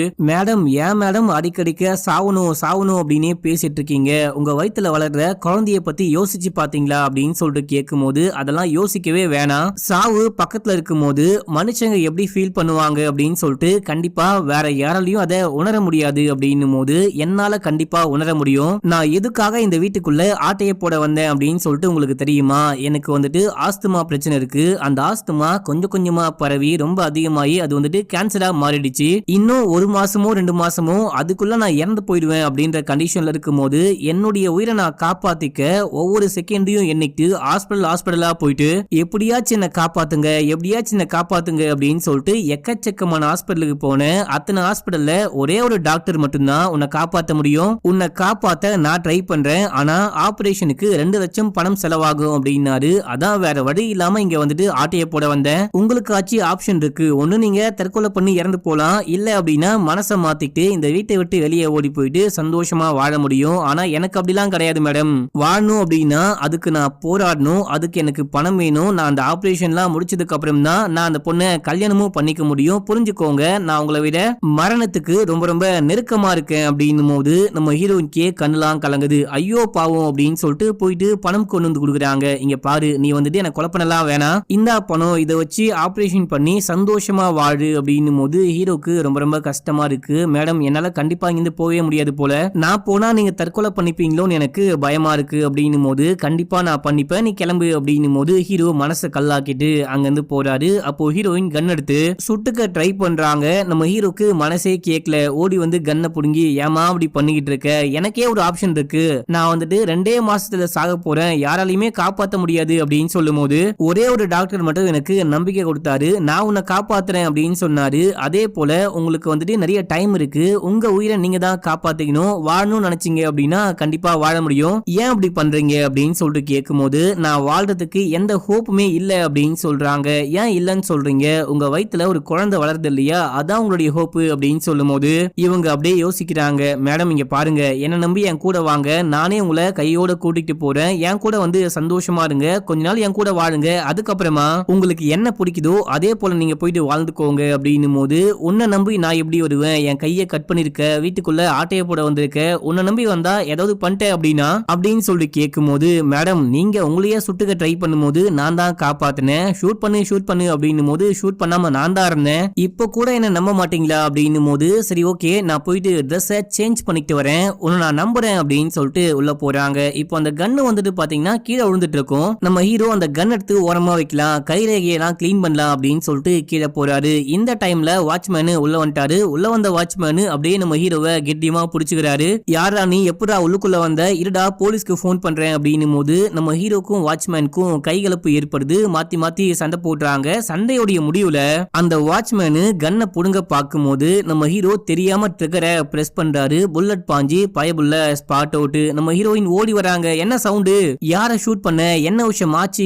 Speaker 1: மேடம் ஏன் மேடம் அடிக்கடிக்க சாவணும் சாவணும் அப்படின்னே பேசிட்டு இருக்கீங்க, உங்க வயித்துல வளர்ற குழந்தைய பத்தி யோசிச்சு பாத்தீங்களா அப்படின்னு சொல்லிட்டு கேட்கும் போது அதெல்லாம் யோசிக்கவே வேணாம், சாவு பக்கத்துல இருக்கும் போது மனுஷங்க எப்படி ஃபீல் பண்ணுவாங்க அப்படின்னு சொல்லிட்டு கண்டிப்பா வேற யாராலையும் அதை உணர முடியாது அப்படின்னும் போது என்னால கண்டிப்பா உணர முடியும். நான் எதுக்காக இந்த வீட்டுக்குள்ள ஆட்டைய போட வந்தேன் அப்படின்னு சொல்லிட்டு உங்களுக்கு தெரியுமா? எனக்கு வந்துட்டு ஆஸ்துமா பிரச்சனை இருக்கு. அந்த ஆஸ்துமா கொஞ்சம் கொஞ்சமா பரவி ரொம்ப அதிகமாகி அது வந்துட்டு கேன்சரா மாறிடுச்சு. இன்னும் 1 மாசமோ 2 மாசமோ அதுக்குள்ள நான் இறந்து போயிடுவேன் அப்படின்ற கண்டிஷன்ல இருக்கும் போது என்னுடைய உயிரை நான் காப்பாத்திக்க ஒவ்வொரு செகண்டையும் எண்ணிட்டு ஹாஸ்பிடலா போயிட்டு எப்படியாச்சும் என்ன காப்பாத்துங்க எப்படியாச்சும் என்ன காப்பாத்துங்க அப்படின்னு சொல்லிட்டு எக்கச்சக்கமான ஹாஸ்பிடலுக்கு போனேன். அத்தனை ஹாஸ்பிடல்ல ஒரே ஒரு டாக்டர் மட்டும்தான் உன்னை காப்பாற்ற முடியும், உன்னை காப்பாத்த நான் ட்ரை பண்றேன், ஆனா ஆபரேஷனுக்கு 2 லட்சம் பணம் செலவாகும் அப்படின்னாரு. அதான் வேற வழி இல்லாம இங்க வந்துட்டு ஆட்டைய போட வந்தேன். உங்களுக்கு ஆச்சு ஆப்ஷன் இருக்கு, ஒண்ணு நீங்க தற்கொலை பண்ணி இறந்து போலாம், இல்ல அப்படின்னா மனசை மாத்திட்டு இந்த வீட்டை விட்டு வெளியே ஓடி போயிட்டு சந்தோஷமா வாழ முடியும். ஆனா எனக்கு அப்படிலாம் கிடையாது மேடம். வாழணும் அப்படின்னா அதுக்கு நான் போராடணும், அதுக்கு எனக்கு பணம் வேணும். நான் அந்த ஆபரேஷன்லாம் முடிச்சதுக்கு அப்புறம் தான் நான் அந்த பொண்ணை கல்யாணமும் பண்ணிக்க முடியும். புரிஞ்சுக்கோங்க, நான் உங்களை விட மரணத்துக்கு ரொம்ப ரொம்ப நெருக்கமா இருக்கேன் அப்படின்னும் போது நம்ம ஹீரோயின்கே கண்ணுலாம் கலங்குது. ஐயோ பாவம் அப்படின்னு சொல்லிட்டு போயிட்டு பணம் கொண்டு வந்து கொடுக்குறாங்க. இங்க பாரு, நீ வந்துட்டு எனக்கு கொலை பண்ணலாம் வேணாம், இந்தா பணம், இதை வச்சு ஆபரேஷன் பண்ணி சந்தோஷமா வாழு அப்படின்னும் போது ஹீரோக்கு ரொம்ப ரொம்ப கஷ்டமா இருக்கு. மேடம் என்னால கண்டிப்பா இங்கிருந்து போகவே முடியாது போல, நான் போனா நீங்க தற்கொலை பண்ணிப்பீங்களோன்னு எனக்கு பயமா இருக்கு அப்படின்னும் போது கண்டிப்பா நான் பண்ணிப்பேன், நீ கிளம்பு அப்படின்னும் போது ஹீரோ மனசை கல்லாக்கிட்டு அங்கிருந்து போறாரு. அப்போ ஹீரோயின் கன் எடுத்து சுட்டுக்க ட்ரை பண்றாங்க. நம்ம ஹீரோக்கு மனசே கேட்கல, ஓடி வந்து கன்னை புடுங்கி ஏமா அப்படி பண்ணிக்கிட்டு இருக்க, எனக்கே ஒரு ஆப்ஷன் இருக்கு, நான் வந்துட்டு 2 மாசத்துல சாக போறேன், யாராலையுமே காப்பாற்ற முடியாது அப்படின்னு சொல்லும் போது ஒரே ஒரு டாக்டர் மட்டும் எனக்கு நம்பிக்கை கொடுத்தாரு, நான் உன்னை காப்பாத்துறேன் அப்படின்னு சொன்னாரு. அதே போல உங்களுக்கு வந்துட்டு நிறைய டைம் இருக்கு, உங்க உயிரை நீங்க தான் காப்பாத்திக்கணும், வாழணும்னு நினைச்சீங்க அப்படின்னா கண்டிப்பா வாழ முடியும், ஏன் அப்படி பண்றீங்க அப்படின்னு சொல்லிட்டு கேட்கும் போது நான் வாழ்றதுக்கு எந்த ஹோப்புமே இல்ல அப்படின்னு சொல்றாங்க. ஏன் இல்லன்னு சொல்றீங்க, உங்க வயித்துல ஒரு குழந்தை வளருது இல்லையா, அதான் உங்களுடைய ஹோப்பு அப்படின்னு சொல்லும் போது இவங்க அப்படியே யோசிக்கிறாங்க. மேடம் இங்க பாருங்க, என்ன நம்பி என் கூட வாங்க, நானே உங்களை கையோட கூட்டிட்டு போறேன், என் கூட வந்து சந்தோஷமா இருங்க, கொஞ்ச நாள் என் கூட வாழுங்க, அதுக்கப்புறமா உங்களுக்கு என்ன பிடிக்குதோ அதே போல நீங்க போயிட்டு வாழ்ந்துக்கோங்க அப்படின்னும் போது உன்னை நம்பி நான் எப்படி வருவேன், என் கையை கட் பண்ணிருக்க, வீட்டுக்குள்ள ஆட்டைய போட வந்திருக்க, உன்னை நம்பி வந்தா ஏதாவது பண்ணிட்டேன் அப்படின்னா அப்படின்னு சொல்லி கேட்கும் போது மேடம் நீங்க உங்களையே சுட்டுக்க ட்ரை பண்ணும்போது நான் தான் காப்பாத்தினேன், ஷூட் பண்ணு அப்படின்னும் போது ஷூட் பண்ணாம நான் தான் இருந்தேன், இப்போ கூட என்ன நம்ப மாட்டீங்களா அப்படின்னும் போது சரி ஓகே நான் போயிட்டு ட்ரெஸ்ஸை சேஞ்ச் பண்ணிட்டு வரேன், உன்னை நான் நம்புறேன் அப்படின்னு சொல்லிட்டு உள்ள போறாங்க. இப்போ அந்த கன்னு வந்துட்டு பாத்தீங்கன்னா கீழே விழுந்துட்டு இருக்கும். நம்ம ஹீரோ அந்த கன் எடுத்து ஓரமா வைக்கலாம், கைரேகையெல்லாம் கிளீன் பண்ணலாம் அப்படின்னு சொல்லிட்டு கீழே போறாரு. இந்த டைம்ல வாட்ச்மேனு உள்ள வந்துட்டாரு. உள்ள வந்த வாட்ச்மேனு அப்படியே நம்ம ஹீரோவை கெட்டியமா புடிச்சுக்கிறாரு. யாரா நீ, எப்படா உள்ளுக்குள்ள வந்த, இருடா போலீஸ்க்கு போன் பண்றேன் அப்படின்னும் போது நம்ம ஹீரோக்கும் வாட்ச்மேனுக்கும் கைகலப்பு ஏற்படுது. மாத்தி மாத்தி சண்டை போடுறாங்க. சண்டையோடைய முடிவுல அந்த வாட்ச்மேனு கன்னை புடுங்க பார்க்கும் போது நம்ம ஹீரோ தெரியாம ட்ரிகரை பிரஸ் பண்றாரு. புல்லட் பாஞ்சி பயபுள்ள ஸ்பாட் அவுட். நம்ம ஹீரோயின் ஓடி வராங்க. என்ன சவுண்டு, யார ஷூட் பண்ண, என்ன விஷயம் ஆச்சு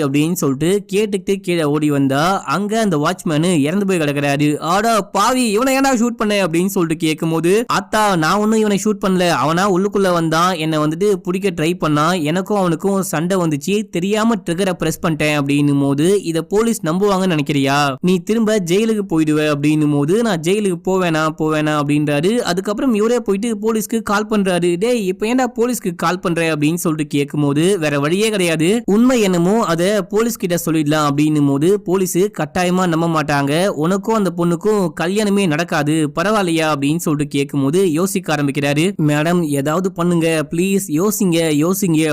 Speaker 1: அப்படின்னு சொல்லிட்டு கேட்டுக்கிட்டு கீழே ஓடி வந்தா அங்க அந்த வாட்ச்மேனு இறந்து போய் கிடக்குறாரு. ஆடா பாவி, இவனை ஏன்டா ஷூட் பண்ண அப்படின்னு சொல்லிட்டு கேட்கும் போது அத்தா நான் ஒன்னும் இவனை ஷூட் பண்ணல, அவனா உள்ளுக்குள்ள வந்தான், என்ன வந்துட்டு பிடிக்க ட்ரை பண்ணா, எனக்கும் அவனுக்கும் சண்டை வந்துச்சு, தெரியாம ட்ரிகரை பிரஸ் பண்ணிட்டேன் அப்படின்னும் போது இத போலீஸ் நம்புவாங்கன்னு நினைக்கிறியா, நீ திரும்ப ஜெயிலுக்கு போயிடுவ அப்படின்னும் போது நான் ஜெயிலுக்கு போவேனா அப்படின்றாரு. அதுக்கப்புறம் இவரே போயிட்டு போலீஸ்க்கு கால் பண்றாரு. டேய் இப்ப ஏன்டா போலீஸ்க்கு கால் பண்ற அப்படின்னு சொல்லிட்டு கேட்கும் போது வேற வழியே கிடையாது, உண்மை என்னமோ அத போலீஸ் கிட்ட சொல்லிடலாம் அப்படின்னும் போது போலீஸ் கட்டாயமா நம்ப மாட்டாங்க, உனக்கும் அந்த பொண்ணுக்கும் கல்யாணமே நடக்காது, பரவாயில்லையா அப்படின்னு சொல்லிட்டு கேட்கும் போது யோசிக்க ஆரம்பிக்கிறாரு. மேடம் ஏதாவது பண்ணுங்க ப்ளீஸ், யோசிங்க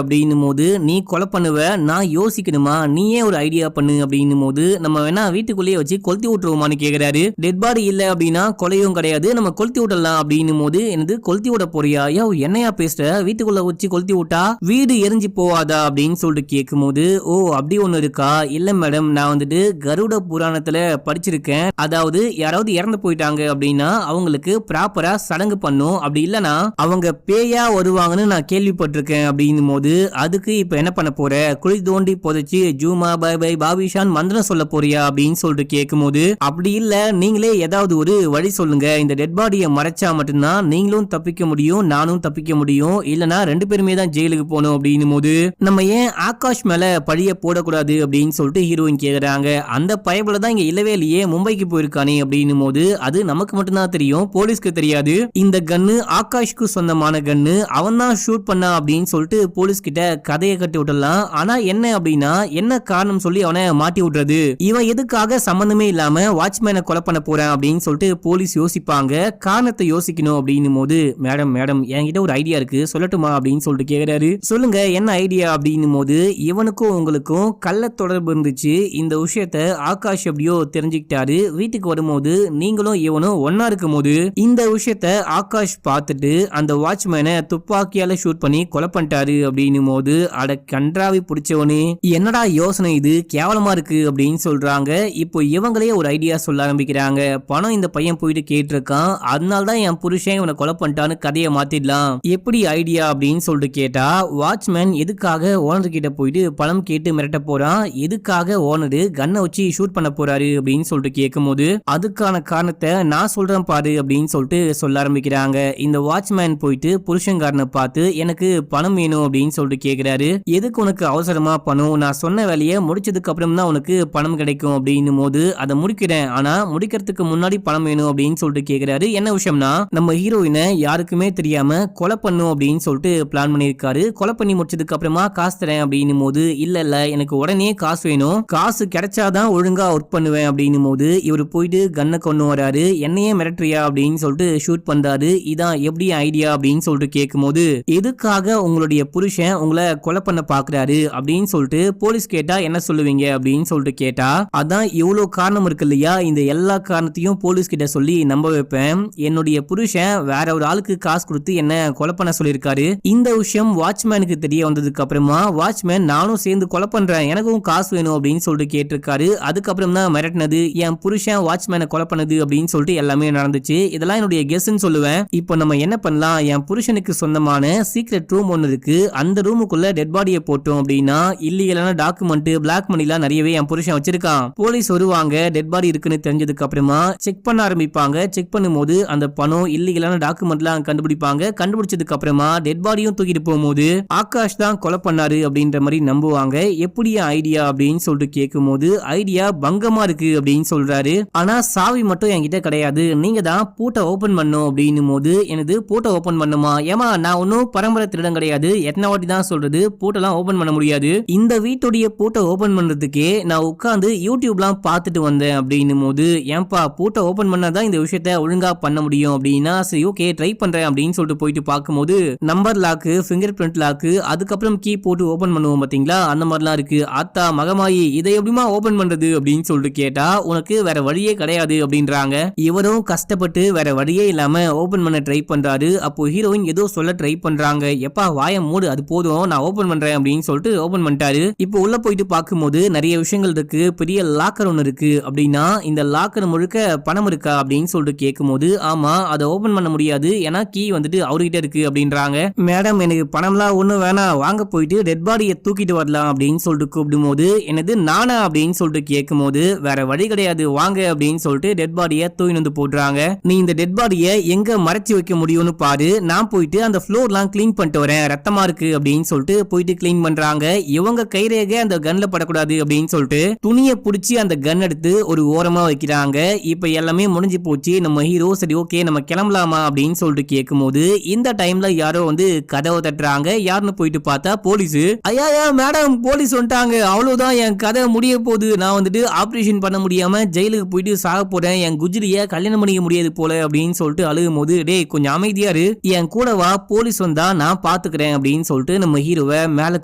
Speaker 1: அப்படின்னும் போது நீ கொலை பண்ணுவ, நான் யோசிக்கணுமா, நீயே ஒரு ஐடியா பண்ணு அப்படின்னும் போது நம்ம வேணா வீட்டுக்குள்ளேயே வச்சு கொளுத்தி விட்டுருவோமான்னு கேக்குறாரு. டெட் பாடி இல்ல அப்படின்னா கொலையும் கிடையாது, நம்ம கொளுத்தி விடலாம் அப்படின்னும் போது என்னது கொளுத்தி விட போறியா, யோ என்னையா பேசுற, வீட்டுக்குள்ள வச்சு கொளுத்தி விட்டா வீடு எரிஞ்சு போவாதா அப்படின்னு சொல்லிட்டு கேட்கும் போது ஓ அப்படி ஒண்ணு இருக்கா, இல்ல மேடம் நான் வந்துட்டு கருட புராணத்துல படிச்சிருக்கேன், அதாவது யாராவது இறந்து போயிட்டாங்க அப்படின்னா அவங்களுக்கு ப்ராப்பரா சடங்கு பண்ணும், அப்படி இல்லனா அவங்க பேயா வருவாங்கன்னு நான் கேள்விப்பட்டிருக்கேன் அப்படின்னும் போது அதுக்கு இப்ப என்ன பண்ண போற, குழி தோண்டி புதைச்சு ஜூமா பை பை பாபிஷான் மந்திரம் சொல்ல போறியா அப்படின்னு சொல்லிட்டு கேட்கும் போது அப்படி இல்ல நீங்களே ஏதாவது ஒரு வழி சொல்லுங்க, இந்த டெட் பாடியை மறைச்சா மட்டும்தான் நீங்களும் தப்பிக்க முடியும் நானும் தப்பிக்க முடியும், இல்லனா 2 பேருமே தான் ஜெயிலுக்கு போகணும் அப்படின்னும் போது நம்ம ஏன் ஆகாஷ் மேல பழிய போடக்கூடாது அப்படின்னு சொல்லிட்டு ஹீரோயின் கேக்குறாங்க. அந்த பயபுல தான் இங்க இல்லவே இல்லையே, மும்பைக்கு போயிருக்கானே அப்படின்னும் போது அது நமக்கு மட்டும்தான் தெரியும். தெரியும், போலீஸ்க்கு தெரியாது. இந்த கன்னு ஆகாஷ்க்கு சொந்தமான கன்னு, அவன் தான் ஷூட் பண்ணா அப்படின்னு சொல்லிட்டு போலீஸ் கிட்ட கதையை கட்டி விட்டுலாம். ஆனா என்ன அப்படின்னா என்ன காரணம் சொல்லி அவனை மாட்டி விடுறது, இவன் எதுக்காக சம்பந்தமே இல்லாம வாட்ச்மேனை கொலை பண்ண போறான் அப்படின்னு சொல்லிட்டு போலீஸ் யோசிப்பாங்க. காரணத்தை யோசிக்கணும் அப்படின்னும் போது மேடம் மேடம் என்கிட்ட ஒரு ஐடியா இருக்கு சொல்லட்டுமா அப்படின்னு சொல்லிட்டு கேக்குறாரு. சொல்லுங்க என்ன ஐடியா அப்படின்னும் போது இவனுக்கும் உங்களுக்கும் கள்ள தொடர்பு இருந்துச்சு. இந்த விஷயத்த ஆகாஷ் எப்படியோ தெரிஞ்சுக்கிட்டாரு. வீட்டுக்கு வரும்போது நீங்களும் இவனும் ஒன்னா இருக்கும் போது இந்த விஷயத்த ஆகாஷ் பார்த்துட்டு அந்த வாட்ச்மேனை துப்பாக்கியால ஷூட் பண்ணி கொலை பண்ணிட்டாரு அப்படின்னும் போது அட கன்றாவி பிடிச்சவனே என்னடா யோசனை இது கேவலமா இருக்கு அப்படின்னு சொல்றாங்க. இப்போ இவங்களே ஒரு ஐடியா சொல்ல ஆரம்பிக்கிறாங்க. பணம் இந்த பையன் போயிட்டு கேட்டிருக்கான், அதனால்தான் என் புருஷன் இவனை கொலை பண்ணிட்டான்னு கதையை மாத்திடலாம். எப்படி ஐடியா அப்படின்னு சொல்லிட்டு கேட்டா வாட்ச்மேன் எதுக்காக ஓனர் கிட்ட போயிட்டு பணம் கேட்டு மிரட்ட போறான், எதுக்காக ஓனரு கன்னை வச்சு ஷூட் பண்ண போறாரு அப்படின்னு சொல்லிட்டு கேட்கும் போது அதுக்கான காரணத்தை நான் சொல்றேன் பாரு அப்படின்னு சொல்லிட்டு சொல்ல ஆரம்பிக்கிறாங்க. இந்த வாட்ச்மேன் போயிட்டு புருஷன்காரனை பார்த்து எனக்கு பணம் வேணும் அப்படின்னு சொல்லிட்டு கேக்குறாரு. எதுக்கு உனக்கு அவசரமா பணம், நான் சொன்ன வேலையை முடிச்சதுக்கு அப்புறம் தான் உனக்கு பணம் கிடைக்கும் அப்படின்னும் போது அதை முடிக்கிறேன், ஆனா முடிக்கிறதுக்கு முன்னாடி பணம் வேணும் அப்படின்னு சொல்லிட்டு கேக்குறாரு. என்ன விஷயம்னா நம்ம ஹீரோயினை யாருக்குமே தெரியாம கொலை பண்ணும் அப்படின்னு சொல்லிட்டு பிளான் பண்ணிருக்காரு. கொலை பண்ணி முடிச்சதுக்கு அப்புறமா காசு தரேன் அப்படின்னும் போது இல்ல இல்ல எனக்கு உடனே காசு வேணும், காசு கிடைச்சாதான் ஒழுங்கா ஒர்க் பண்ணுவேன் அப்படின்னும் போது இவர் போயிட்டு கன்னை கொண்டு வராரு. என்னையே மிரட்டுறியா அப்படின்னு சொல்லிட்டு ஷூட் பண்றாரு. இதான் எப்படி ஐடியா அப்படின்னு சொல்லிட்டு கேட்கும் போது எதுக்காக உங்களுடைய புருஷன் உங்களை கொலை பண்ண பாக்குறாரு அப்படின்னு சொல்லிட்டு போலீஸ் கேட்டா என்ன சொல்லுவீங்க அப்படின்னு சொல்லிட்டு கேட்டா அதான் இவ்வளவு காரணம் இருக்கு இல்லையா, இந்த எல்லா காரணத்தையும் போலீஸ் கிட்ட சொல்லி நம்ப வைப்பேன். என்னுடைய புருஷன் வேற ஒரு ஆளுக்கு காசு கொடுத்து என்ன கொலை பண்ண சொல்லியிருக்காரு. இந்த விஷயம் வாட்ச்மேனுக்கு தெரிய வந்ததுக்கு அப்புறமா வாட்ச்மேன் நானும் சேர்ந்து கொலை பண்றேன், எனக்கும் காசு வேணும் அப்படின்னு சொல்லிட்டு கேட்டிருக்காரு. அதுக்கப்புறம் தான் மிரட்டினது, என் புருஷன் வாட்ச்மேனை கொலை பண்ணது அப்படின்னு சொல்லிட்டு எல்லாமே நடந்துச்சு. இதெல்லாம் என்னுடைய கெஸ்ன்னு சொல்லுவேன். இப்போ நம்ம என்ன பண்ணலாம், என் புருஷனுக்கு சொந்தமான சீக்ரெட் ரூம் ஒன்னு இருக்கு, அந்த ரூமுக்குள்ள டெட் பாடியை போட்டோம் அப்படின்னா இல்லீகலான டாக்குமெண்ட் பிளாக் மணிலாம் நிறையவே என் புருஷன் வச்சிருக்கான். போலீஸ் வருவாங்க, டெட் பாடி இருக்குன்னு தெரிஞ்சதுக்கு அப்புறமா செக் பண்ண ஆரம்பிப்பாங்க. செக் பண்ணும்போது அந்த பணம் இல்லீகலான டாக்குமெண்ட்லாம் கண்டுபிடிப்பாங்க. கண்டுபிடிச்சதுக்கு அப்புறமா டெட் பாடியும் தூக்கிட்டு போகும்போது ஆகாஷ் தான் கொலை பண்ணாரு அப்படின்ற மாதிரி நம்புவாங்க. எப்படி ஐடியா அப்படின்னு சொல்லிட்டு கேட்கும் போது ஐடியா பங்கமா இருக்கு அப்படின்னு சொல்றாரு. ஆனா சாவி மட்டும் என்கிட்ட கிடையாது, நீங்க தான் பூட்டை ஓபன் பண்ணும் அப்படின்னும் போது எனது பூட்டை ஓபன் பண்ணுமா, ஏமா நான் ஒன்னும் பரம்பரை திருடம் கிடையாது, எத்தனை வாட்டி தான் சொல்றது பூட்டெல்லாம் ஓபன் பண்ண முடியாது, இந்த வீட்டுடைய பூட்டை ஓபன் பண்றதுக்கே நான் உட்கார்ந்து யூடியூப்லாம் பார்த்துட்டு வந்தேன் அப்படின்னும் போது ஏன்பா பூட்டை ஓபன் பண்ணாதான் இந்த விஷயத்த ஒழுங்கா பண்ண முடியும் அப்படின்னா சரி ஓகே ட்ரை பண்றேன் அப்படின்னு சொல்லிட்டு போயிட்டு பார்க்கும்போது number lock, finger print lock, அதுக்கப்புறம் கீ போட்டு ஓபன் பண்ணுவோம் பாத்தீங்களா, அந்த மாதிரிலாம் இருக்கு. ஆத்தா மகமாயி இதை எப்படிமா ஓபன் பண்றது அப்படின்னு சொல்லிட்டு கேட்டா உனக்கு வேற வழியே கிடையாது அப்படின்றாங்க. இவரும் கஷ்டப்பட்டு வேற வழியே இல்லாம ஓபன் பண்ண ட்ரை பண்றாரு. அப்போ ஹீரோயின் ஏதோ சொல்ல ட்ரை பண்றாங்க, எப்பா வாய மூடு அது போதும் நான் ஓபன் பண்றேன் அப்படின்னு சொல்லிட்டு ஓபன் பண்ணிட்டாரு. இப்போ உள்ள போயிட்டு பார்க்கும்போது நிறைய விஷயங்கள் இருக்கு. பெரிய லாக்கர் ஒன்னு இருக்கு அப்படின்னா இந்த லாக்கர் முழுக்க பணம் இருக்கா அப்படின்னு சொல்லிட்டு கேட்கும்போது ஆமா அதை ஓபன் பண்ண முடியாது ஏன்னா கீ வந்துட்டு அவர்கிட்ட இருக்கு அப்படின்றாங்க. மேடம் எனக்கு பணம்லாம் ஒண்ணும் வேணாம், வாங்க போயிட்டு டெட் பாடியை தூக்கிட்டு வரலாம் அப்படின்னு சொல்லிட்டு கூப்பிடும் போது எனது நானா அப்படின்னு சொல்லிட்டு கேட்கும் போது வேற வழி கிடையாது வாங்க அப்படின்னு சொல்லிட்டு டெட் பாடியை தூக்கி வந்து போடுறாங்க. நீ இந்த டெட் பாடியை எங்க மறைச்சு வைக்க முடியும்னு பாரு, நான் போயிட்டு அந்த ஃப்ளோர்லாம் கிளீன் பண்ணிட்டு வரேன், ரத்தமா இருக்கு அப்படின்னு சொல்லிட்டு போயிட்டு கிளீன் பண்றாங்க. இவங்க கைரேகை அந்த கன்ல படக்கூடாது அப்படின்னு சொல்லிட்டு துணியை பிடிச்சி அந்த கன் எடுத்து ஒரு ஓரமா வைக்கிறாங்க. இப்ப எல்லாமே முடிஞ்சு போச்சு. நம்ம ஹீரோ சரி ஓகே நம்ம கிளம்பலாமா அப்படின்னு சொல்லிட்டு கேட்கும் போது இந்த டைம்ல யாரோ வந்து கதவை தட்டுறாங்க. யாருன்னு போயிட்டு பார்த்தா போலீஸ். ஐயா மேடம் போலீஸ் வந்துட்டாங்க, அவ்வளவுதான் என் கதை முடிய போகுது, நான் வந்துட்டு ஆபரேஷன் பண்ண முடியாம ஜெயிலுக்கு போயிட்டு சாக போறேன், என் குஜ்ரிய கல்யாணம் பண்ணிக்க முடியாது போல அப்படின்னு சொல்லிட்டு அழுகும் போது டேய் கொஞ்சம் அமைதியாரு, என் கூட வா போலீஸ் வந்தா நான் பாத்துக்கிறேன் அப்படின்னு சொல்லிட்டு நம்ம ஹீரோவை மேல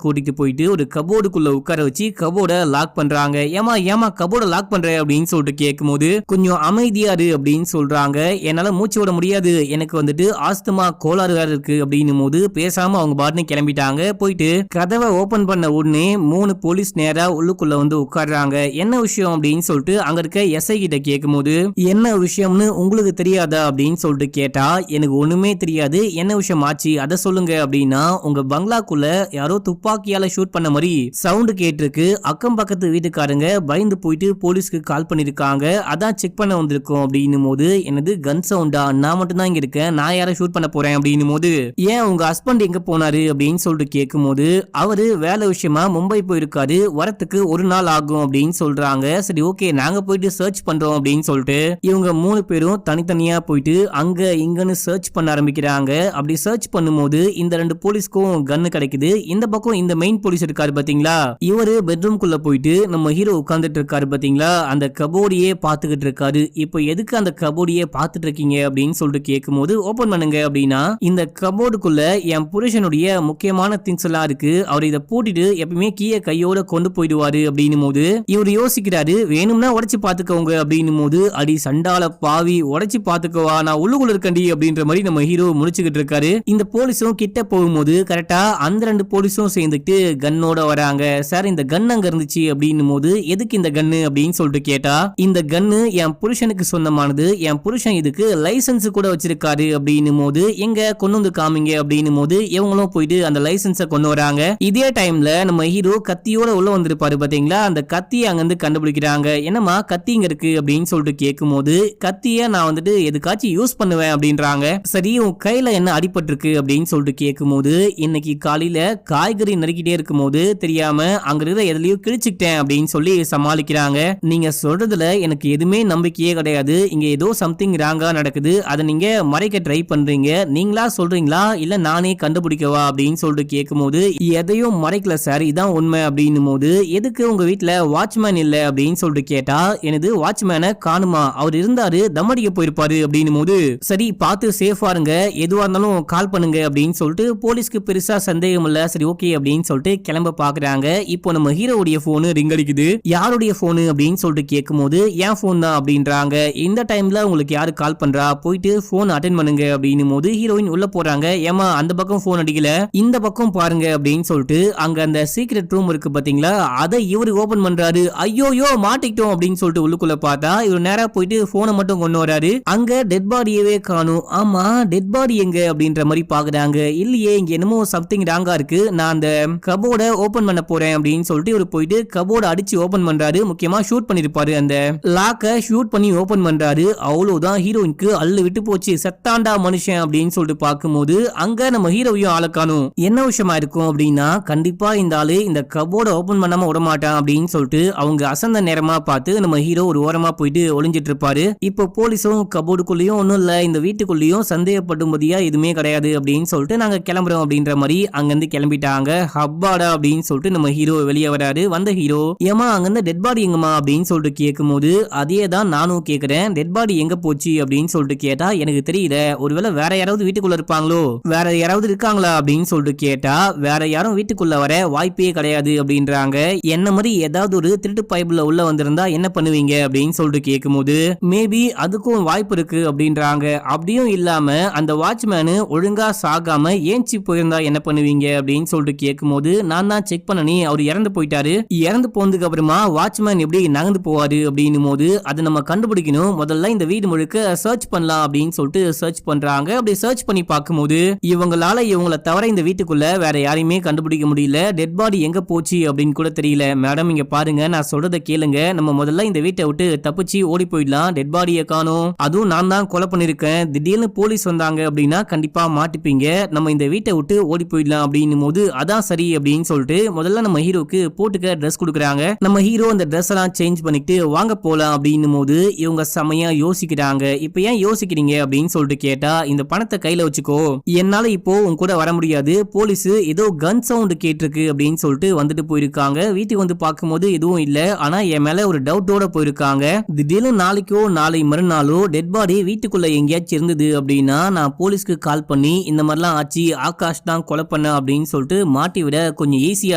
Speaker 1: கூட்டிட்டு போயிட்டு ஒரு கபோர்டுக்குள்ள உட்கார வச்சு கபோர்டை லாக் பண்றாங்க. ஏமா கபோர்டை லாக் பண்ற அப்படின்னு சொல்லிட்டு கேட்கும் போது கொஞ்சம் அமைதியாரு அப்படின்னு சொல்றாங்க. என்னால மூச்சு விட முடியாது, எனக்கு வந்துட்டு ஆஸ்துமா கோளாறு வேற இருக்கு அப்படின்னும் போது பேசாம அவங்க பாட்டுன்னு கிளம்பிட்டாங்க. போயிட்டு கதவை ஓபன் பண்ண உடனே 3 போலீஸ் நேரா உள்ளுக்குள்ள வந்து உட்கார்றாங்க. என்ன விஷயம் அப்படின்னு சொல்லிட்டு அங்க இருக்க எஸ்ஐ கிட்ட கேட்கும் போது என்ன விஷயம்னு உங்களுக்கு தெரியாதா அப்படின்னு சொல்லிட்டு கேட்டா எனக்கு ஒண்ணுமே தெரியாது, என்ன விஷயம் ஆச்சு அதை சொல்லுங்க அப்படின்னா உங்க பங்களாக்குள்ள யாரோ துப்பாக்கியால ஷூட் பண்ண மாதிரி சவுண்ட் கேட்டிருக்கு, அக்கம் பக்கத்து வீட்டுக்காரங்க பயந்து போயிட்டு போலீஸ்க்கு கால் பண்ணிருக்காங்க, அதான் செக் பண்ண வந்திருக்கோம் அப்படின்னும் போது என்னது கன் சவுண்டா, நான் மட்டும் தான் இங்க இருக்கேன், நான் யாரை ஷூட் பண்ண போறேன் அப்படின்னும் போது ஏன் உங்க ஹஸ்பண்ட் எங்க போனாரு அப்படின்னு சொல்லிட்டு கேட்கும் போது அவரு வேலை விஷயமா மும்பை போயிருக்காரு, வரத்துக்கு ஒரு நாள் ஆகும் அப்படின்னு சொல்றாங்க. சரி ஓகே நாங்க போயிட்டு சர்ச் பண்றோம் அப்படின்னு சொல்லிட்டு இவங்க 3 பேரும் தனித்தனியா போயிட்டு அங்க இங்கன்னு சர்ச் பண்ண ஆரம்பிக்கிறாங்க. அப்படி சர்ச் பண்ணும்போது இந்த 2 போலீஸ்க்கும் கன்னு கிடைக்குது. இந்த பக்கம் இந்த மெயின் போலீஸ் இருக்காரு பாத்தீங்களா, இவரு பெட்ரூம்குள்ள போயிட்டு நம்ம ஹீரோ உட்கார்ந்துட்டு இருக்காரு பாத்தீங்களா, அந்த கபோர்டையே பாத்துக்கிட்டு இருக்காரு. இப்போ எதுக்கு அந்த கபோர்டையே பாத்துட்டு இருக்கீங்க அப்படின்னு சொல்லிட்டு கேட்கும்போது, ஓபன் பண்ணுங்க அப்படின்னா இந்த கபோர்டுக்குள்ள என் புருஷனுடைய முக்கியமான திங்ஸ் எல்லாம் இருக்கு, அவர் இதை பூட்டிட்டு எப்பவுமே கீழே கையோட கொண்டு போயிடுவாரு அப்படின்னும் போது இவர் யோசிக்கிறாரு, வேணும்னா உடைச்சு பாத்துக்கோங்க அப்படின்னும் போது, அடி சண்டால பாவி உடைச்சு பாத்துக்கவா, நான் உள்ளுக்குள்ள இருக்கண்டி அப்படின்ற மாதிரி நம்ம ஹீரோ முடிச்சுக்கிட்டு இருக்காரு. இந்த போலீஸும் கிட்ட போகும்போது கரெக்டா அந்த 2 போலீஸும் சேர்ந்துட்டு கன்னோட வராங்க. சார் இந்த கன் அங்க இருந்துச்சு அப்படின்னும் போது, எதுக்கு இந்த கன்னு அப்படின்னு சொல்லிட்டு கேட்டா, இந்த கன்னு என் புருஷனுக்கு சொந்தமானது, என் புருஷன் இதுக்கு லைசன்ஸ் கூட வச்சிருக்காரு அப்படின்னும் போது, எங்க கொண்டு வந்து காமிங்க அப்படின்னும் போது இவங்களும் போயிட்டு அந்த லைசன்ஸை கொண்டு வராங்க. இதே டைம்ல நம்ம ஹீரோ கத்தியோட உள்ள வந்திருப்பாரு பாத்தீங்களா, அந்த கத்தியை அங்கிருந்து கண்டுபிடிக்கிறாங்க. என்னமா கத்தி இங்க இருக்கு அப்படின்னு சொல்லிட்டு கேட்கும்போது, கத்திய நான் வந்துட்டு எதுக்காச்சும் யூஸ் பண்ணுவேன் அப்படின்றாங்க. சரி உன் கையில என்ன அடிபட்டு இருக்கு அப்படின்னு சொல்லிட்டு கேட்கும்போது, இன்னைக்கு காலையில காய்கறி நறுக்கிட்டே இருக்கும் போது தெரியாம அங்க இருக்கிற எதுலயும் கிழிச்சுக்கிட்டேன் அப்படின்னு சொல்லி சமாளிக்கிறாங்க. நீங்க சொல்றதுல எனக்கு எதுவுமே நம்பிக்கையே கிடையாது, இங்க ஏதோ சம்திங் ராங்கா நடக்குது, அதை நீங்க மறைக்க ட்ரை பண்றீங்க, நீங்களா சொல்றீங்களா இல்ல நானே கண்டுபிடிக்கவா அப்படின்னு சொல்லிட்டு கேட்கும்போது, எதையும் மறைக்கல சார், இதான் உண்மை அப்படின்னும் போது, எதுக்கு உங்க வீட்டுல வாட்ச்மேன் இல்ல அப்படின்னு சொல்லிட்டு கேட்டா, எனது வாட்ச்மேனை காணுமா, அவர் இருந்தாரு தம்மடிக்க போயிருப்பாரு அப்படின்னும் போது, சரி பார்த்து சேஃபா இருங்க, எதுவா இருந்தாலும் கால் பண்ணுங்க அப்படின்னு சொல்லிட்டு போலீஸ்க்கு பெருசா சந்தேகம் இல்ல, சரி ஓகே அப்படின்னு சொல்லிட்டு கிளம்ப பாக்குறாங்க. இப்போ நம்ம ஹீரோவுடைய போனு ரிங் அடிக்குது. யாருடைய போனு அப்படின்னு சொல்லிட்டு கேட்கும்போது, என் போன் தான் அப்படின்றாங்க. இந்த டைம்ல உங்களுக்கு யாரு கால் பண்றா, போயிட்டு போன் அட்டென்ட் பண்ணுங்க அப்படின்னும் போது ஹீரோயின் உள்ள போறாங்க. ஏமா அந்த பக்கம் போன் அடிக்கல, இந்த பக்கம் பாருங்க அப்படின்னு சொல்லிட்டு அங்க அந்த சீக்ரெட் ரூம் இருக்கு பாத்தீங்களா, அதை இவரு ஓபன் பண்றாரு. ஐயோயோ மாட்டிக்கிட்டோம் அப்படின்னு சொல்லிட்டு உள்ளுக்குள்ள பார்த்தா இவர் நேரா போயிட்டு போனை மட்டும் கொண்டு வராரு. அங்க டெட் பாடியவே காணும். ஆமா டெட் பாடி எங்க அப்படின்ற மாதிரி பாக்குறாங்க. இல்லையே இங்க என்னமோ சம்திங் ராங்கா இருக்கு, நான் அந்த கபோர்ட ஓபன் பண்ண போறேன் அப்படின்னு சொல்லிட்டு இவர் போயிட்டு கபோர்ட அடிச்சு ஓபன் பண்றாரு. முக்கியமா ஷூட் பண்ணிருப்பாரு, அந்த லாக்க ஷூட் பண்ணி ஓபன் பண்றாரு. அவ்வளவுதான் ஹீரோயினுக்கு அள்ளு விட்டு போச்சு, செத்தாண்டா மனுஷன் அப்படின்னு சொல்லிட்டு பார்க்கும்போது அங்க நம்ம ஹீரோவையும் ஆள காணும். என்ன விஷயமா இருக்கும் அப்படின்னா, கண்டிப்பா இந்த ஆளு இந்த கபோர்ட ஓபன் பண்ணாம விட மாட்டான் அப்படின்னு சொல்லிட்டு அவங்க அசந்த நேரமா பார்த்து நம்ம ஹீரோ ஒரு ஓரமா போயிட்டு ஒளிஞ்சிட்டு இருப்பாரு. இப்போ போலீஸும் கபோர்டுக்குள்ளயும் ஒன்னும் இல்ல, இந்த வீட்டுக்குள்ளயும் சந்தேகப்படும்படியா எதுவுமே கிடையாது அப்படின்னு சொல்லிட்டு நாங்க கிளம்புறோம் அப்படின்ற மாதிரி அங்கிருந்து கிளம்பிட்டாங்க. ஹப்பாடா அப்படின்னு சொல்லிட்டு நம்ம ஹீரோ வெளியே வராரு. வந்த ஹீரோ, ஏமா அங்கிருந்து டெட் பாடி எங்கம்மா அப்படின்னு சொல்லிட்டு கேட்கும்போது, அதே தான் நானும் கேக்குறேன், டெட் பாடி எங்க போச்சு அப்படின்னு சொல்லிட்டு கேட்டா, எனக்கு தெரியல, ஒருவேளை வேற யாராவது வீட்டுக்குள்ள இருப்பாங்களோ, வேற யாராவது இருக்காங்களா அப்படின்னு சொல்லிட்டு கேட்டா, வேற யாரும் வீட்டுக்குள்ள வர வாய்ப்பே கிடையாது அப்படின்றாங்க. என்ன மாதிரி ஏதாவது ஒரு திருட்டு பைபிள்ல உள்ள வந்திருந்தா என்ன பண்ணுவீங்க அப்படின்னு சொல்லிட்டு கேட்கும்போது, மேபி அதுக்கும் வாய்ப்பு இருக்கு அப்படின்றாங்க. அப்படியும் இல்லாம அந்த வாட்ச்மேனு ஒழுங்கா சாகாம ஏஞ்சி போயிருந்தா என்ன பண்ணுவீங்க அப்படின்னு சொல்லிட்டு கேட்கும்போது, நான் தான் செக் பண்ணனே, அவர் இறந்து போயிட்டாரு, இறந்து போனதுக்கு அப்புறமா வாட்ச்மேன் எப்படி நகர்ந்து போவாரு அப்படின்னும் போது அதை நம்ம கண்டுபிடிக்கணும், முதல்ல இந்த வீடு முழுக்க சர்ச் பண்ணலாம் அப்படின்னு சொல்லிட்டு சர்ச் பண்றாங்க. அப்படி சர்ச் பண்ணி பார்க்கும்போது இவங்களால இவங்களை தவிர இந்த வீட்டுக்குள்ள வேற யாரையுமே கண்டுபிடிக்க முடியல. டெட் பாடி எங்க போச்சு அப்படின்னு கூட தெரியல. மேடம் இங்க பாருங்க, நான் சொல்றத கேளுங்க, நம்ம முதல்ல இந்த வீட்டை விட்டு தப்பிச்சு ஓடி போயிடலாம், டெட் பாடியை காணோம், அதுவும் நான் தான் கொலை பண்ணிருக்கேன், திடீர்னு போலீஸ் வந்தாங்க அப்படின்னா கண்டிப்பா மாட்டிப்பீங்க, நம்ம இந்த வீட்டை விட்டு ஓடி போயிடலாம் அப்படின்னும் போது, அதான் சரி அப்படின்னு சொல்லிட்டு முதல்ல நம்ம ஹீரோக்கு போட்டுக்க ட்ரெஸ் கொடுக்குறாங்க. நம்ம ஹீரோ அந்த ட்ரெஸ் எல்லாம் சேஞ்ச் பண்ணிட்டு வாங்க போலாம் அப்படின்னும் போது இவங்க செமையா யோசிக்கிறாங்க. இப்ப ஏன் யோசிக்கிறீங்க அப்படின்னு சொல்லிட்டு கேட்டா, இந்த பணத்தை கையில வச்சுக்கோ, என்னால இப்போ உன் கூட வர முடியாது, போலீஸ் ஏதோ கன் சவுண்ட் கேட்டிருக்கு அப்படின்னு சொல்லிட்டு வந்துட்டு போயிருக்காங்க. வீட்டுக்கு வந்து பார்க்கும்போது எதுவும் இல்ல, ஆனா என் மேல ஒரு டவுட்டோட போயிருக்காங்க. திடீர்னு நாளைக்கோ நாளை மறுநாளோ டெட் பாடி வீட்டுக்குள்ள எங்கேயாச்சும் இருந்தது அப்படின்னா நான் போலீஸ்க்கு கால் பண்ணி இந்த மாதிரிலாம் ஆச்சு, ஆகாஷ் தான் கொலை பண்ண அப்படின்னு சொல்லிட்டு மாட்டி விட கொஞ்சம் ஈஸியா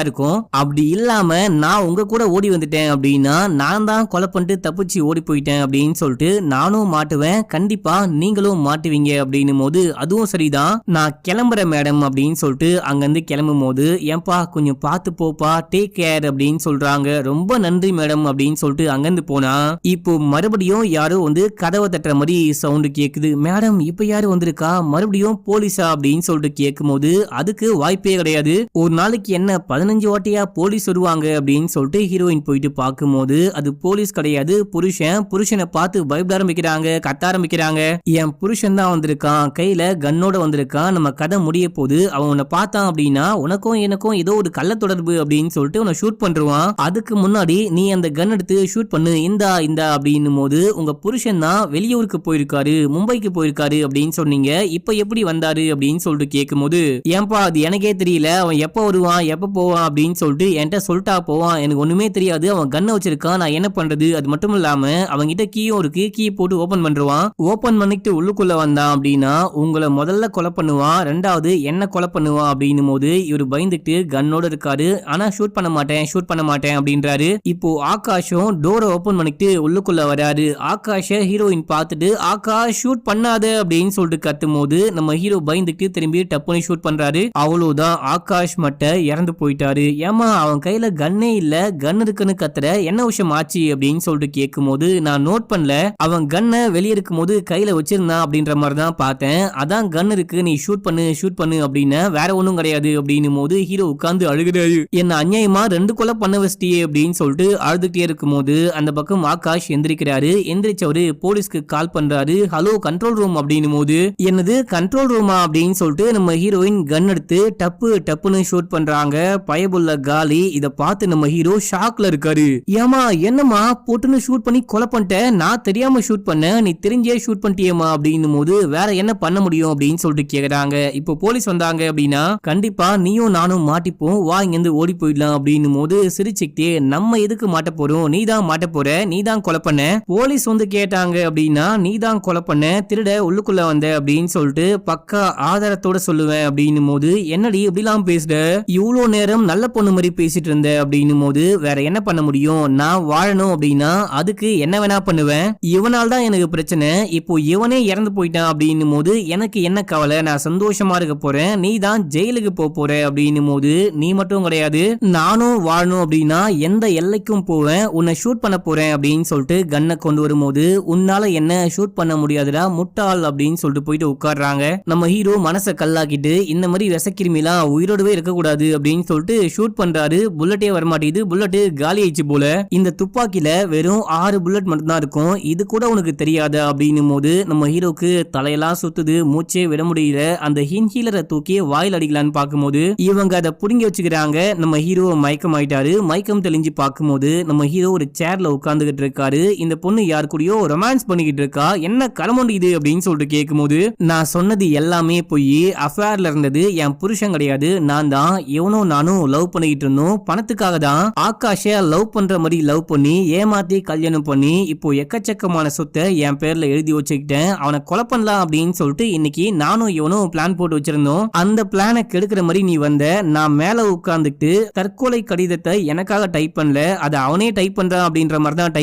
Speaker 1: இருக்கும். அப்படி இல்லாம நான் உங்க கூட ஓடி வந்துட்டேன் அப்படின்னா நான் தான் கொலை பண்ணிட்டு தப்பிச்சு ஓடி போயிட்டேன் அப்படின்னு சொல்லிட்டு நானும் மாட்டுவேன், கண்டிப்பா நீங்களும் மாட்டுவீங்க அப்படின்னும் போது, அதுவும் சரிதான், நான் கிளம்புறேன் மேடம் அப்படின்னு சொல்லிட்டு அங்கிருந்து கிளம்பும் போது, ஏன்பா கொஞ்சம் பார்த்து போப்பா, டேக் கேர் அப்படின்னு சொல்றாங்க. ரொம்ப நன்றி மேடம் அப்படின்னு சொல்லிட்டு அங்கிருந்து போனா இப்போ மறுபடியும் யாரோ வந்து கதவை தட்டுற மாதிரி சவுண்டு கேக்குது. மேடம் இப்ப யாரு வந்திருக்கா, மறுபடியும் போலீஸா அப்படின்னு சொல்லிட்டு கேட்கும் போது, அதுக்கு வாய்ப்பே கிடையாது, ஒரு நாளைக்கு என்ன 15 வாட்டியா போலீஸ் வருவாங்க அப்படின்னு சொல்லிட்டு ஹீரோயின் போயிட்டு பார்க்கும்போது அது போலீஸ் கிடையாது, புருஷனை பார்த்து பயப்பட ஆரம்பிக்கிறாங்க, கத்த ஆரம்பிக்கிறாங்க. என் புருஷன் தான் வந்திருக்கான், கையில கன்னோட வந்திருக்கான், நம்ம கதை முடிய போது, அவன் உன்னை பார்த்தான் அப்படின்னா உனக்கும் எனக்கும் ஏதோ ஒரு கள்ள தொடர்பு அப்படின்னு சொல்லிட்டு உன்னை ஷூட் பண்றான், அதுக்கு முன்னாடி நீ அந்த கன் எடுத்து ஷூட் பண்ணு, இந்தா இந்தா அப்படின்னும் போது உங்க புருஷன் தான் வெளியூருக்கு போயிருக்காரு, மும்பைக்கு போயிருக்காரு அப்படின்னு சொன்னீங்க, இப்ப எப்படி வந்தாரு அப்படின்னு சொல்லிட்டு கேட்கும்போது, ஏன்பா அது எனக்கே தெரியல, அவன் எப்ப வருவான் எப்ப போவான் அப்படின்னு சொல்லிட்டு என்கிட்ட சொல்லிட்டா போவான், எனக்கு ஒண்ணுமே தெரியாது, அவன் கண்ணை வச்சிருக்கான், நான் என்ன பண்றது, அது மட்டும் இல்லாம அவன்கிட்ட கீயும் இருக்கு, கீ போட்டு ஓபன் பண்றான், ஓபன் பண்ணிட்டு உள்ளுக்குள்ள வந்தான் அப்படின்னா உங்களை முதல்ல கொலை பண்ணுவான், ரெண்டாவது என்ன கொலை பண்ணுவான் அப்படின்னும் போது இவர் பயந்துட்டு கன்னோட இருக்காரு. ஆனா ஷூட் பண்ண மாட்டேன் அப்படின்றாரு. இப்போ ஆகாஷும் டோரை ஓபன் பண்ணிட்டு உள்ளுக்குள்ள வராரு. ஆகாஷ ஹீரோயின் பார்த்துட்டு ஆகாஷ் ஷூட் பண்ணாத அப்படின்னு சொல்லிட்டு கத்தும் போது நம்ம ஹீரோ பயந்துட்டு திரும்பி டப்புனி ஷூட் பண்றாரு. அவ்வளவுதான், ஆகாஷ் மட்டும் இறந்து போயிட்டாரு. ஏமா அவன் கையில கன்னே இல்ல, கன் இருக்குன்னு கத்துற, என்ன விஷயம் ஆச்சு அப்படின்னு சொல்லிட்டு கேட்கும் போது, நான் நோட் பண்ணல, அவன் கன்னை வெளியே இருக்கும் போது கையில வச்சிருந்தான் அப்படின்ற மாதிரி தான் பார்த்தேன், அதான் கன் இருக்கு, நீ ஷூட் பண்ணு அப்படின்னு, வேற ஒண்ணும் கிடையாது அப்படின்னும் போது ஹீரோ உட்கார்ந்து அழுகிறாரு. என்ன அநியாயமா 2 கொலை பண்ண வச்சிட்டியே அப்படின்னு சொல்லிட்டு அழுதுகிட்டே இருக்கும் போது அந்த பக்கம் ஆகாஷ் எந்திரிக்கிறாரு. எந்திரிச்சவரு போலீஸ்க்கு கால் பண்றாரு. ஹலோ கண்ட்ரோல் ரூம் அப்படின்னும் போது, என்னது கண்ட்ரோல் ரூமா அப்படின்னு சொல்லிட்டு நம்ம ஹீரோயின் கன் எடுத்து டப்புன்னு ஷூட் பண்றாங்க. பயபுள்ள காலி. இத பார்த்து நம்ம ஹீரோ ஷாக்ல இருக்காரு. ஏமா என்னமா போட்டுன்னு ஷூட் பண்ணி கொலை பண்ணிட்டேன், நான் தெரியாம ஷூட் பண்ணேன், நீ தெரிஞ்சே ஷூட் பண்ணிட்டியேமா அப்படின்னும் போது, வேற என்ன பண்ண முடியும் அப்படின்னு சொல்லிட்டு கேக்குறாங்க. இப்போ போலீஸ் வந்தாங்க அப்படின்னா கண்டிப்பா நீயும் நானும் மாட்டிப்போம், வா இங்கிருந்து ஓடி போயிடலாம் அப்படின்னும் போது சிரிச்சுக்கிட்டே, நம்ம எதுக்கு மாட்ட போறோம், நீ தான் மாட்ட போற, நீ தான் கொலை பண்ண, போலீஸ் வந்து கேட்டாங்க அப்படின்னா நீ தான் கொலை பண்ண, திருட உள்ளுக்குள்ள வந்த அப்படின்னு சொல்லிட்டு பக்கா ஆதாரத்தோட சொல்லுவேன் அப்படின்னும் போது, என்னடி இப்படிலாம் பேசுற, இவ்வளோ நேரம் நல்ல பொண்ணு மாதிரி பேசிட்டு இருந்த அப்படின்னும் போது, வேற என்ன பண்ண முடியும், நான் வாழணும் அப்படின்னா அதுக்கு என்ன வேணா பண்ணுவேன், இவனால் தான் எனக்கு பிரச்சனை, இப்போ இவனே இறந்து போயிட்டான் அப்படின்னும் போது எனக்கு என்ன கவலை, நான் சந்தோஷமா இருக்க போறேன், நீ தான் ஜெயிலுக்கு போற அப்படின்னும் போது, நீ மட்டும் கிடையாது நானும் வாழணும் அப்படின்னா எந்த எல்லைக்கும் போவேன், உன்னை ஷூட் பண்ண போறேன் அப்படின்னு சொல்லிட்டு கன்னை கொண்டு வரும்போது, உன்னால என்ன ஷூட் பண்ண முடியாதுடா முட்டாள் அப்படின்னு சொல்லிட்டு போயிட்டு உட்கார்றாங்க. நம்ம ஹீரோ மனசை கல்லாக்கிட்டு இந்த மாதிரி விசக்கிருமிலாம் உயிரோடவே இருக்கக்கூடாது அப்படின்னு சொல்லிட்டு ஷூட் பண்றாரு. புல்லட்டே வரமாட்டேது, புல்லட்டு காலி ஆயிடுச்சு போல, இந்த துப்பாக்கில வெறும் 6 புல்லட் மட்டும் தான் இருக்கும், இது கூட உனக்கு தெரியாதா அப்படின்னும் போது நம்ம ஹீரோக்கு தலையெல்லாம் சுத்துது, மூச்சே விட முடியல. அந்த ஹீலரை தூக்கி வாயில் அடிக்கலான்னு பார்க்கும்போது இவங்க அதை புடுங்கி வச்சுக்கிறாங்க. நம்ம ஹீரோ மயக்கம் ஆயிட்டாரு. மயக்கம் தெளிஞ்சு பார்க்கும்போது நம்ம ஹீரோ ஒரு சேர்ல உட்கார்ந்துகிட்டு இருக்காரு. இந்த பொண்ணு யாரு கூடயோ ரொமான்ஸ் பண்ணிக்கிட்டு இருக்கா, என்ன கலமொண்டி இது அப்படின்னு சொல்லிட்டு கேட்கும்போது, நான் சொன்னது எல்லாமே போய், அஃபேர்ல இருந்தது என் புருஷன் கிடையாது, நான் தான், இவனும் நானும் லவ் பண்ணிக்கிட்டு இருந்தோம், பணத்துக்காக தான் ஆகாஷ லவ் பண்ற மாதிரி லவ் பண்ணி ஏமாத்தி கல்யாணம் பண்ணி இப்போ எக்கச்சக்கமான சொத்தை என் பேர்ல எழுதி வச்சுக்கிட்டேன், அவனை கொலை பண்ணலாம் அப்படின்னு சொல்லிட்டு இன்னைக்கு நானும் இவனும் பிளான் போட்டு வச்சிருந்தோம், அந்த பிளானை கெடுக்கிற மாதிரி நீ வந்த, நான் மேல உட்கார்ந்துட்டு தற்கொலை கடிதத்தை எனக்காக டைப் பண்ணல, அதை அவனே டைப் பண்றான் அப்படின்ற மாதிரி தான்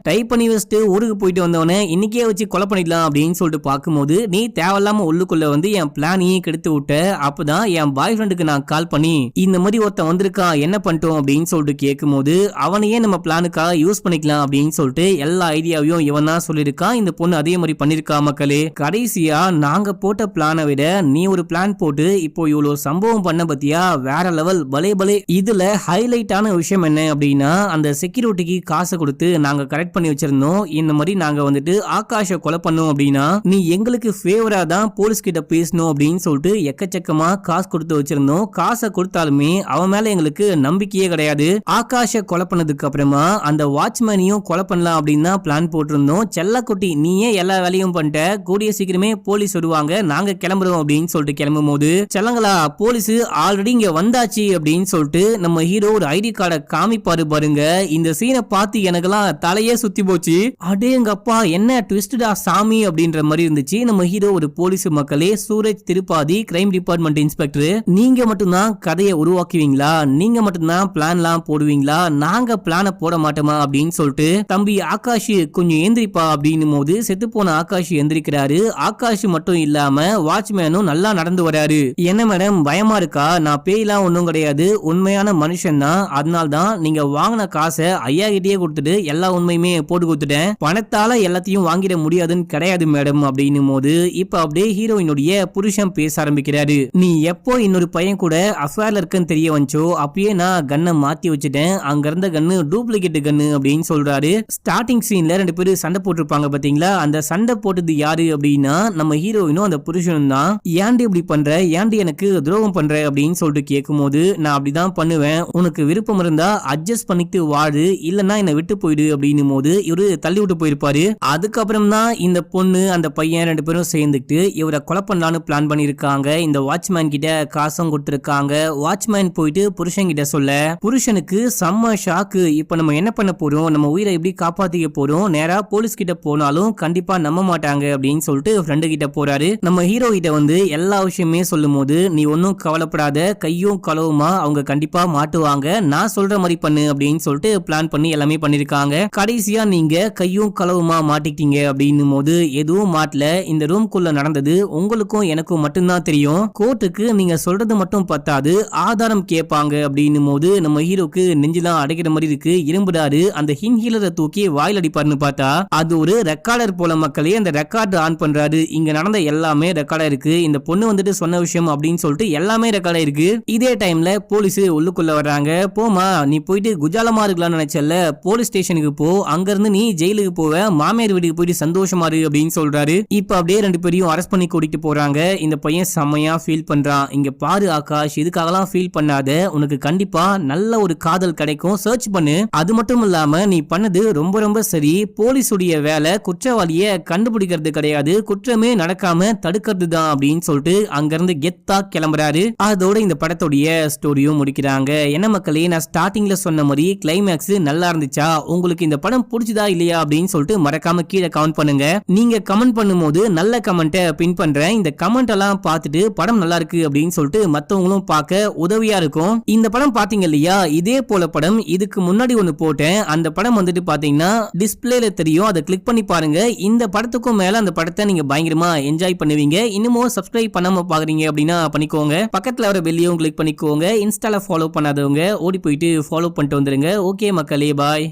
Speaker 1: டைப் பண்ணி வச்சுட்டு ஊருக்கு போயிட்டு வந்தவனே இன்னைக்கே வச்சு கொலை பண்ணிடலாம் அப்படின்னு சொல்லிட்டு பார்க்கும்போது, நீ தேவையில்லாம உள்ளுக்குள்ள வந்து என் பிளானையும் கெடுத்து விட்ட. அப்பதான் என் பாய் ஃப்ரெண்டுக்கு நான் கால் பண்ணி இந்த மாதிரி ஒருத்தன் வந்திருக்கான் என்ன பண்ணிட்டோம் அப்படின்னு சொல்லிட்டு கேட்கும்போது, அவனையே நம்ம பிளானுக்காக யூஸ் பண்ணிக்கலாம் அப்படின்னு சொல்லிட்டு எல்லா ஐடியாவையும் இவன் தான் சொல்லியிருக்கான். இந்த பொண்ணு அதே மாதிரி பண்ணிருக்கா மக்களே. கடைசியா நாங்க போட்ட பிளானை விட நீ ஒரு பிளான் போட்டு இப்போ இவ்வளவு சம்பவம் பண்ண பத்தியா, வேற லெவல், பலே. இதுல ஹைலைட்டான விஷயம் என்ன அப்படின்னா, அந்த செக்யூரிட்டிக்கு காசை கொடுத்து நாங்க கரெக்ட் பண்ணி வச்சிருந்தோம், இந்த மாதிரி நாங்க வந்துட்டு ஆகாஷ கொலை பண்ணோம் அப்படின்னா நீ எங்களுக்கு ஃபேவரா தான் போலீஸ் கிட்ட பேசணும் அப்படின்னு சொல்லிட்டு எக்கச்சக்கமா காசு கொடுத்து வச்சிருந்தோம். காசை கொடுத்தாலுமே அவன் மேல எங்களுக்கு நம்பிக்கையே கிடையாது. ஆகாஷ கொலை பண்ணதுக்கு அப்புறமா அந்த வாட்ச்மேனையும் கொலை பண்ணலாம் அப்படின்னு தான் பிளான் போட்டிருந்தோம். செல்லக்குட்டி நீயே எல்லா வேலையும் பண்ணிட்ட, கூடிய சீக்கிரமே போலீஸ் வருவாங்க, நாங்க கிளம்புறோம் அப்படின்னு சொல்லிட்டு கிளம்பும் போது, செல்லங்களா போலீஸ் ஆல்ரெடி இங்க வந்தாச்சு அப்படின்னு சொல்லிட்டு நம்ம ஹீரோ ஒரு ஐடி கார்டை காமிப்பாரு பாருங்க. இந்த சீனை பார்த்து எனக்கெல்லாம் தலையே சுத்தி போச்சு. அடேங்கப்பா என்ன ட்விஸ்டா சாமி அப்படின்ற மாதிரி இருந்துச்சு. நம்ம ஹீரோ ஒரு போலீஸ் மக்களே, Suraj Tripathi, crime department inspector, நீங்க மட்டும்தான் கதையை உருவாக்குவீங்களா, நீங்க மட்டும்தான் பிளான்லாம் போடுவீங்களா, நாங்க பிளான போட மாட்டோமா அப்படின்னு சொல்லிட்டு, தம்பி ஆகாஷ் கொஞ்சம் எந்திரிப்பா அப்படின்னும் போது செத்து போன ஆகாஷ் எந்திரிக்கிறாரு. ஆகாஷ் மட்டும் இல்லாம வாட்ச்மேனும் நல்லா நடந்து வராரு. என்ன மேடம் பயமா இருக்கா, நான் பேய்லாம் ஒண்ணும் கிடையாது, உண்மையான மனுஷன் தான், அதனால தான் நீங்க வாங்கின காசை ஐயா கிட்டே கொடுத்துட்டு எல்லா உண்மையுமே போட்டு கொடுத்துட்டேன், பணத்தால எல்லாத்தையும் வாங்கிட முடியாதுன்னு கிடையாது மேடம் அப்படின்னும் போது இப்ப அப்படியே ஹீரோயினுடைய புருஷன் பேச ஆரம்பிக்கிறாரு. நீ எப்போ இன்னொரு பையன் கூட அஃபேர்ல இருக்குன்னு தெரிய வந்துச்சோ அப்பயே நான் கண்ணை மாத்தி வச்சுட்டேன், அங்க இருந்த கண்ணு டூப்ளிகேட் கண்ணு அப்படின்னு சொல்றாரு. ஸ்டார்டிங் சீன்ல 2 பேரும் சண்டை போட்டிருப்பாங்க பாத்தீங்களா, அந்த சண்டை போட்டது யாரு அப்படின்னா நம்ம ஹீரோயினும் அந்த புருஷனும் தான். ஏன்டி இப்படி பண்ற, ஏன்டி எனக்கு துரோகம் பண்ற அப்படின்னு சொல்லிட்டு கேட்கும்போது, நான் அப்படிதான் பண்ணுவேன், உனக்கு விருப்பம் இருந்தா அட்ஜஸ்ட் பண்ணிட்டு வாழு, இல்லன்னா என்னை விட்டு போயிடு அப்படின்னும் போது இவரு தள்ளி விட்டு போயிருப்பாரு. அதுக்கப்புறம் தான் இந்த பொண்ணு அந்த பையன் 2 பேரும் சேர்ந்துட்டு இவரை கொலை பண்ணலான்னு பிளான் பண்ணிருக்காங்க. இந்த வாட்ச்மேன் கிட்ட காசும் கொடுத்திருக்காங்க. வாட்ச்மேன் போயிட்டு புருஷன் கிட்ட சொல்ல புருஷனுக்கு செம்ம ஷாக்கு. இப்ப நம்ம என்ன பண்ண போறோம், நம்ம உயிரை எப்படி காப்பாத்திக்க போறோம், நேரா போலீஸ் கிட்ட போனாலும் கண்டிப்பா நம்ப மாட்டாங்க அப்படின்னு சொல்லிட்டு ஃப்ரெண்டு கிட்ட போறாரு. நம்ம ஹீரோ கிட்ட வந்து எல்லா விஷயமே சொல்லும் போது நீ ஒன்னும் கவலைப்படாத, கையும் களவுமா அவங்க கண்டிப்பா மாட்டுவாங்க, நான் சொல்ற மாதிரி பண்ணு அப்படின்னு சொல்லிட்டு பிளான் பண்ணி எல்லாமே பண்ணிருக்காங்க. கடைசியா நீங்க கையும் களவுமா மாட்டிக்கிட்டீங்க அப்படின்னும் போது எதுவும் மாட்டல, இந்த ரூம்குள்ள நடந்தது உங்களுக்கும் எனக்கும் மட்டும்தான் தெரியும், கோர்ட்டுக்கு நீங்க சொல்றது மட்டும் பத்தாது ஆதாரம் கேட்பாங்க அப்படின்னும் போது நம்ம ஹீரோக்கு நெஞ்செல்லாம் அடைக்கிற மாதிரி இருக்கு. இரும்புடாரு அந்த ஹீலரை தூக்கி வாயில் அடிப்பாருன்னு பார்த்தா அது ஒரு ரெக்கார்டர் போல. மக்களே அந்த ரெக்கார்டு ஆன் பண்றாரு. இங்க நடந்த எல்லாமே ரெக்கார்டா இருக்கு. இந்த பொண்ணு வந்துட்டு சொன்ன விஷயம் அப்படின்னு சொல்லிட்டு எல்லாமே ரெக்கார்டா இருக்கு. இதே டைம்ல போலீஸ் உள்ளுக்குள்ள வர்றாங்க. போமா நீ போயிட்டு குஜாலமா இருக்கலாம்னு நினைச்சல, போலீஸ் ஸ்டேஷனுக்கு போ, அங்க இருந்து நீ ஜெயிலுக்கு போவ, மாமியார் வீட்டுக்கு போயிட்டு சந்தோஷமா இரு அப்படின்னு சொல்றாரு. இப்ப அப்படியே 2 பேரையும் அரெஸ்ட் பண்ணி கூட்டிட்டு போறாங்க. இந்த பையன் செம்மையா ஃபீல் பண்றான். இங்க பாரு ஆகாஷ், இதுக்காகலாம் ஃபீல் பண்ணாத, உனக்கு கண்டிப்பா நல்ல ஒரு காதல் கிடைக்கும், சர்ச் பண்ணு. அது மட்டும் இல்லாம நீ பண்ணது ரொம்ப ரொம்ப சரி. போலீஸுடைய வேலை குற்றவாளியை கண்டுபிடிக்கிறது கிடையாது, குற்றமே நடக்காம தடுக்கிறது தான் அப்படின்னு சொல்லிட்டு அங்கிருந்து கெத்தா கிளம்புறாரு. அதோட இந்த படத்துடைய ஸ்டோரியும் முடிக்கிறாங்க. என்ன மக்களே, நான் ஸ்டார்டிங்ல சொன்ன மாதிரி கிளைமேக்ஸ் நல்லா இருந்துச்சா, உங்களுக்கு இந்த படம் பிடிச்சதா இல்லையா அப்படின்னு சொல்லிட்டு மறக்காம கீழே கமெண்ட் பண்ணுங்க. நீங்க கமெண்ட் பண்ணும்போது நல்ல கமெண்ட்டை பின் பண்றேன். இந்த கமெண்ட் எல்லாம் பார்த்துட்டு படம் நல்லா இருக்கு அப்படின்னு சொல்லிட்டு மத்தவங்களும் பார்க்க உதவியா இருக்கும். இந்த படம் பாத்தீங்க இல்லையா, இதே போல படம் இதுக்கு முன்னாடி ஒன்னு போட்டேன். அந்த படம் வந்துட்டு பாத்தீங்கன்னா டிஸ்பிளேல தெரியும், அதை கிளிக் பண்ணி பாருங்க. இந்த படத்துக்கும் மேல அந்த படத்தை நீங்க பயங்கரமா என்ஜாய் பண்ணுவீங்க. இன்னமும் சப்ஸ்கிரைப் பண்ணாம பாக்குறீங்க அப்படின்னா பண்ணிக்கோங்க. பக்கத்துல வர பெல்லையும் கிளிக் பண்ணிக்கோங்க. இன்ஸ்டால ஃபாலோ பண்ணாதவங்க ஓடி போயிட்டு ஃபாலோ பண்ணிட்டு வந்துருங்க. ஓகே மக்களே, பாய்.